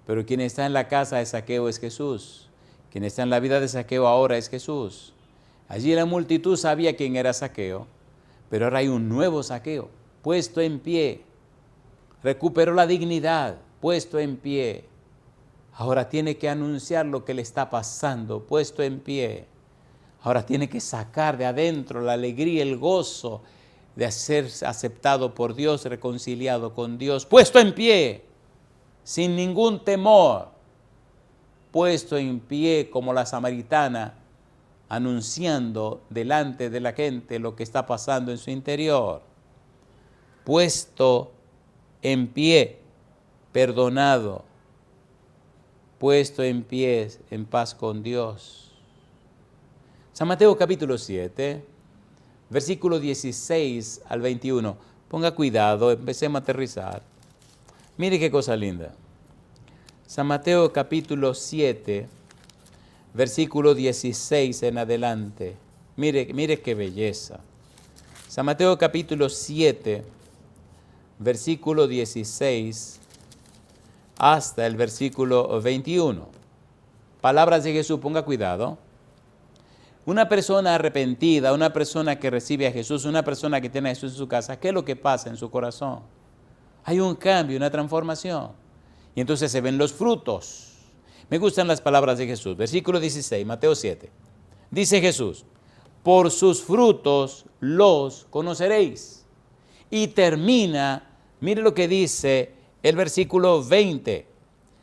C: pero quien está en la casa de Zaqueo es Jesús. Quien está en la vida de Zaqueo ahora es Jesús. Allí la multitud sabía quién era Zaqueo, pero ahora hay un nuevo Zaqueo, puesto en pie. Recuperó la dignidad, puesto en pie. Ahora tiene que anunciar lo que le está pasando, puesto en pie. Ahora tiene que sacar de adentro la alegría, el gozo de ser aceptado por Dios, reconciliado con Dios, puesto en pie, sin ningún temor, puesto en pie como la samaritana, anunciando delante de la gente lo que está pasando en su interior. Puesto en pie, perdonado, puesto en pie, en paz con Dios. San Mateo capítulo 7, versículo 16 al 21. Ponga cuidado, empecemos a aterrizar. Mire qué cosa linda. San Mateo capítulo 7, versículo 16 en adelante. Mire qué belleza. San Mateo capítulo 7, versículo 16 hasta el versículo 21. Palabras de Jesús, ponga cuidado. Una persona arrepentida, una persona que recibe a Jesús, una persona que tiene a Jesús en su casa, ¿qué es lo que pasa en su corazón? Hay un cambio, una transformación. Y entonces se ven los frutos. Me gustan las palabras de Jesús. Versículo 16, Mateo 7. Dice Jesús, por sus frutos los conoceréis. Y termina, mire lo que dice el versículo 20.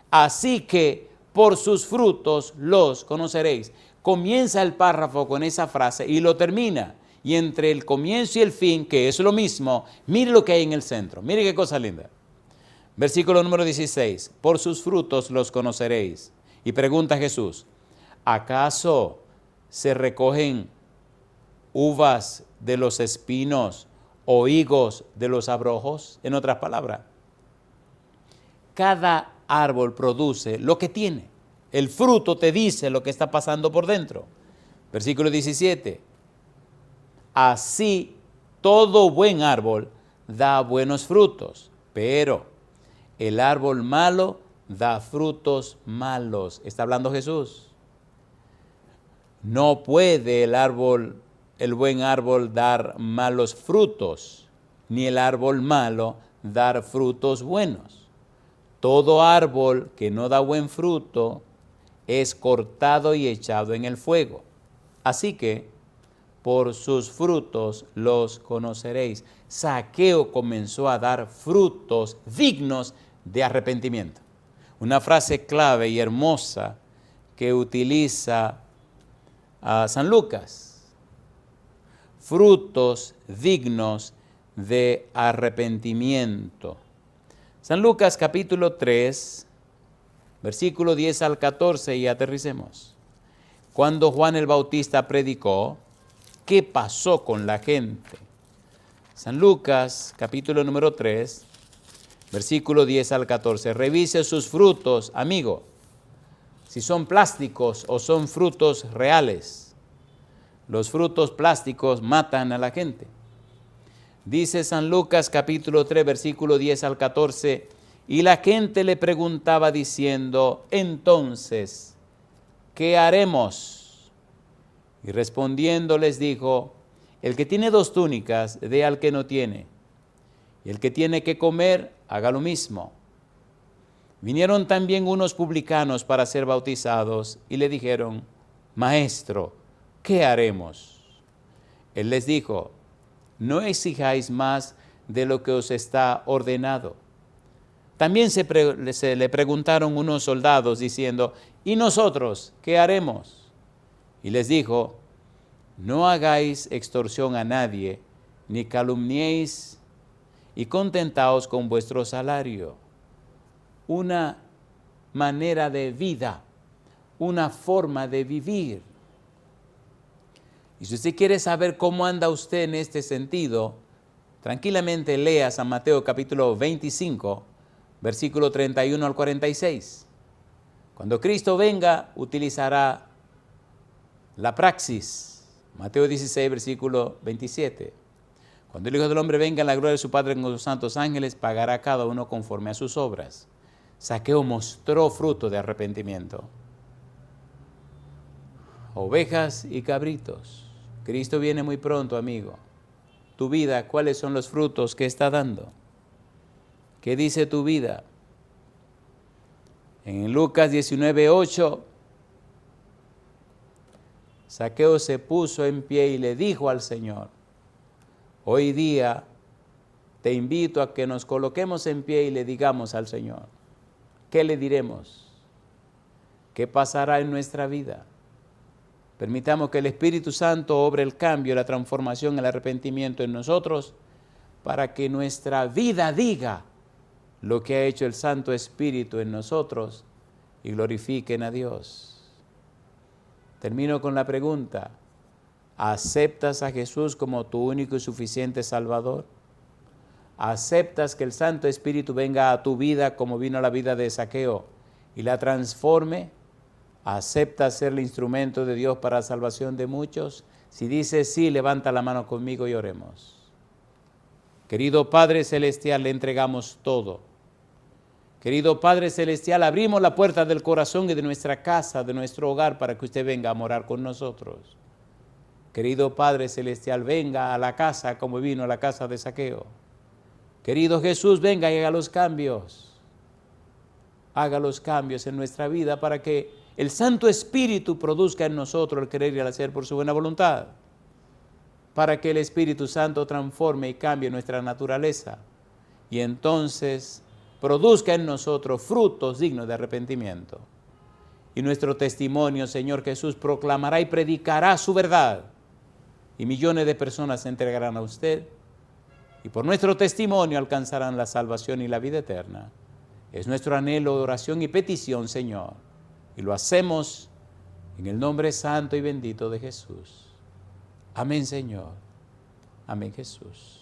C: Así que por sus frutos los conoceréis. Comienza el párrafo con esa frase y lo termina. Y entre el comienzo y el fin, que es lo mismo, mire lo que hay en el centro. Mire qué cosa linda. Versículo número 16. Por sus frutos los conoceréis. Y pregunta Jesús, ¿acaso se recogen uvas de los espinos o higos de los abrojos? En otras palabras, cada árbol produce lo que tiene. El fruto te dice lo que está pasando por dentro. Versículo 17. Así todo buen árbol da buenos frutos, pero el árbol malo da frutos malos. Está hablando Jesús. No puede el buen árbol dar malos frutos, ni el árbol malo dar frutos buenos. Todo árbol que no da buen fruto es cortado y echado en el fuego. Así que por sus frutos los conoceréis. Zaqueo comenzó a dar frutos dignos de arrepentimiento. Una frase clave y hermosa que utiliza San Lucas. Frutos dignos de arrepentimiento. San Lucas capítulo 3, versículo 10 al 14, y aterricemos. Cuando Juan el Bautista predicó, ¿qué pasó con la gente? San Lucas capítulo número 3, versículo 10 al 14. Revise sus frutos, amigo, si son plásticos o son frutos reales. Los frutos plásticos matan a la gente. Dice San Lucas capítulo 3, versículo 10 al 14, y la gente le preguntaba diciendo, entonces, ¿qué haremos? Y respondiendo les dijo, el que tiene 2 túnicas, dé al que no tiene, y el que tiene que comer, haga lo mismo. Vinieron también unos publicanos para ser bautizados, y le dijeron, Maestro, ¿qué haremos? Él les dijo, no exijáis más de lo que os está ordenado. También se le preguntaron unos soldados diciendo, ¿y nosotros qué haremos? Y les dijo, no hagáis extorsión a nadie, ni calumniéis, y contentaos con vuestro salario. Una manera de vida, una forma de vivir. Y si usted quiere saber cómo anda usted en este sentido, tranquilamente lea San Mateo capítulo 25, versículo 31 al 46. Cuando Cristo venga, utilizará la praxis. Mateo 16, versículo 27. Cuando el Hijo del Hombre venga en la gloria de su Padre con los santos ángeles, pagará a cada uno conforme a sus obras. Zaqueo mostró fruto de arrepentimiento. Ovejas y cabritos. Cristo viene muy pronto, amigo. Tu vida, ¿cuáles son los frutos que está dando? ¿Qué dice tu vida? En Lucas 19:8, Zaqueo se puso en pie y le dijo al Señor, hoy día te invito a que nos coloquemos en pie y le digamos al Señor, ¿qué le diremos? ¿Qué pasará en nuestra vida? Permitamos que el Espíritu Santo obre el cambio, la transformación, el arrepentimiento en nosotros, para que nuestra vida diga lo que ha hecho el Santo Espíritu en nosotros y glorifiquen a Dios. Termino con la pregunta, ¿aceptas a Jesús como tu único y suficiente Salvador? ¿Aceptas que el Santo Espíritu venga a tu vida como vino a la vida de Zaqueo y la transforme? ¿Aceptas ser el instrumento de Dios para la salvación de muchos? Si dices sí, levanta la mano conmigo y oremos. Querido Padre Celestial, le entregamos todo. Querido Padre Celestial, abrimos la puerta del corazón y de nuestra casa, de nuestro hogar, para que usted venga a morar con nosotros. Querido Padre Celestial, venga a la casa como vino a la casa de Zaqueo. Querido Jesús, venga y haga los cambios. Haga los cambios en nuestra vida para que el Santo Espíritu produzca en nosotros el querer y el hacer por su buena voluntad. Para que el Espíritu Santo transforme y cambie nuestra naturaleza. Y entonces produzca en nosotros frutos dignos de arrepentimiento. Y nuestro testimonio, Señor Jesús, proclamará y predicará su verdad. Y millones de personas se entregarán a usted. Y por nuestro testimonio alcanzarán la salvación y la vida eterna. Es nuestro anhelo, oración y petición, Señor. Y lo hacemos en el nombre santo y bendito de Jesús. Amén, Señor. Amén, Jesús.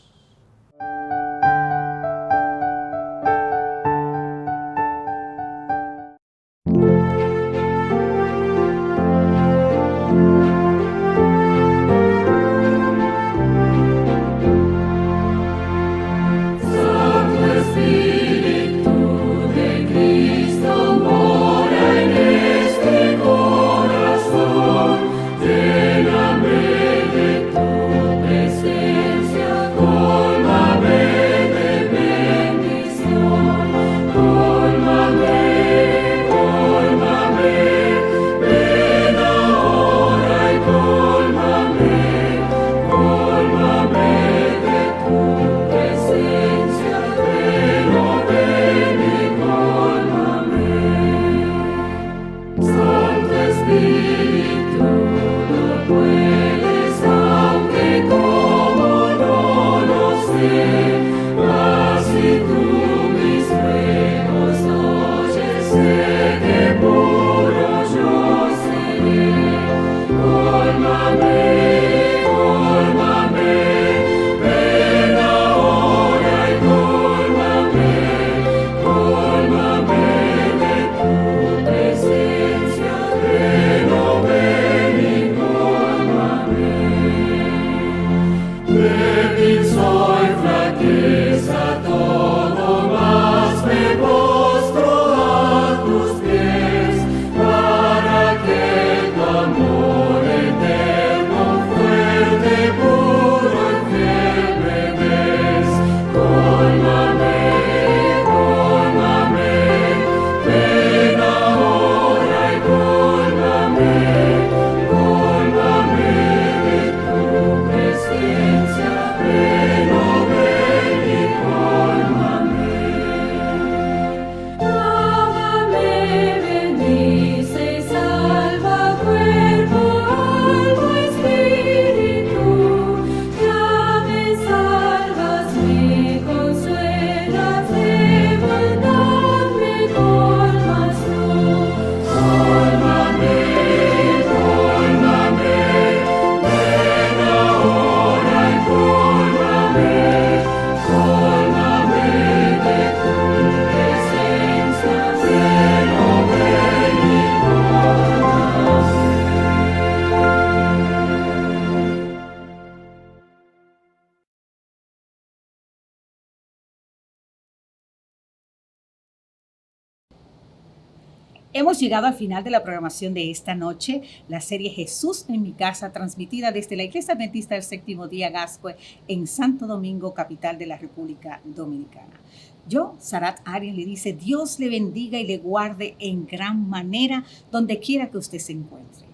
A: Hemos llegado al final de la programación de esta noche, la serie Jesús en mi casa, transmitida desde la Iglesia Adventista del Séptimo Día Gascue en Santo Domingo, capital de la República Dominicana. Yo, Sarat Arias, le dice, Dios le bendiga y le guarde en gran manera donde quiera que usted se encuentre.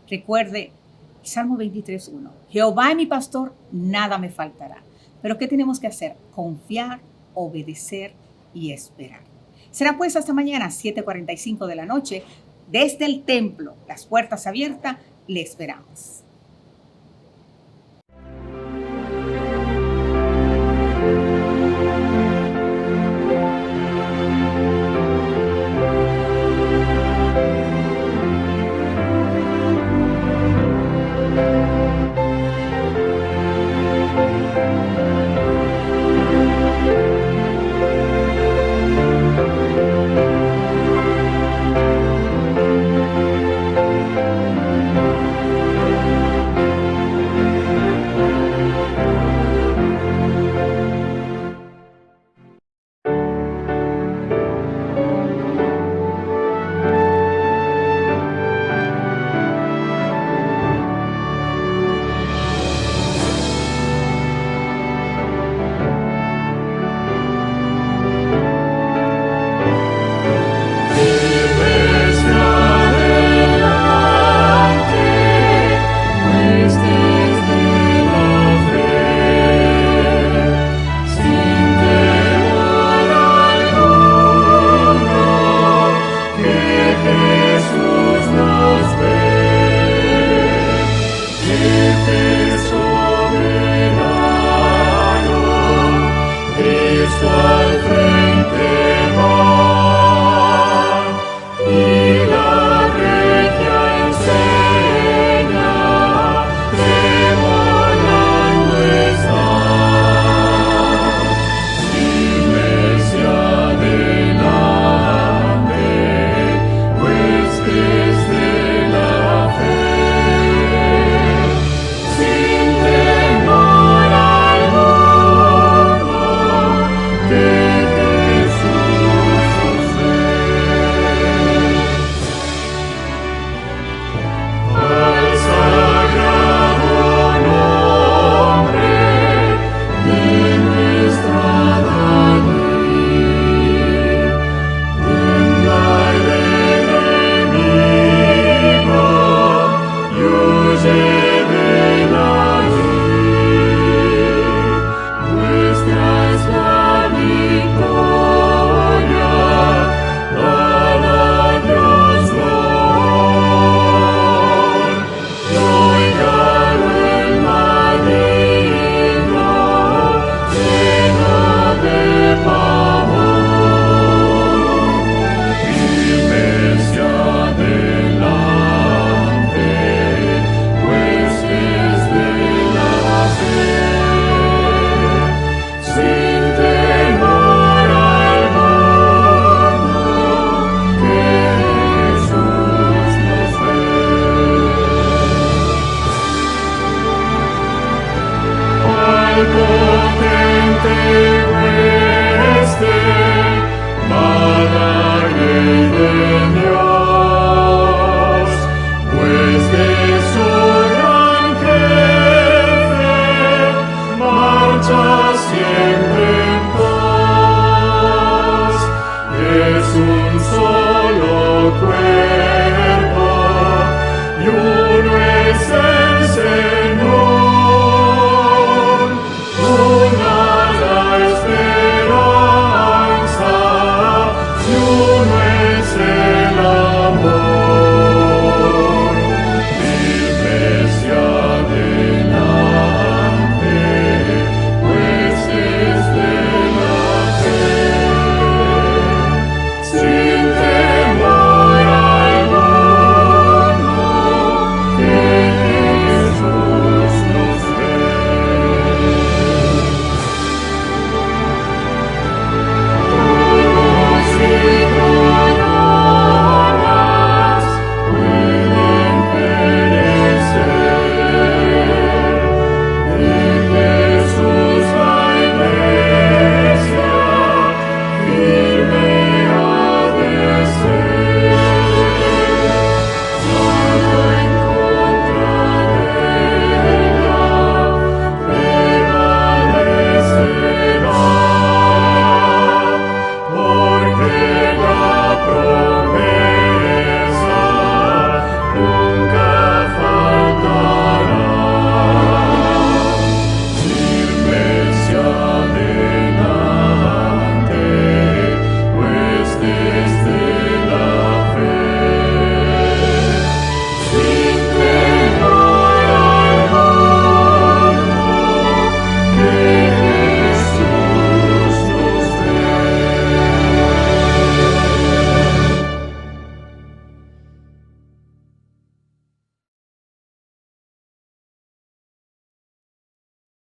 A: Recuerde, Salmo 23:1, Jehová es mi pastor, nada me faltará. Pero ¿qué tenemos que hacer? Confiar, obedecer y esperar. Será pues hasta mañana, 7:45 de la noche, desde el templo, las puertas abiertas, le esperamos.
D: Potente hueste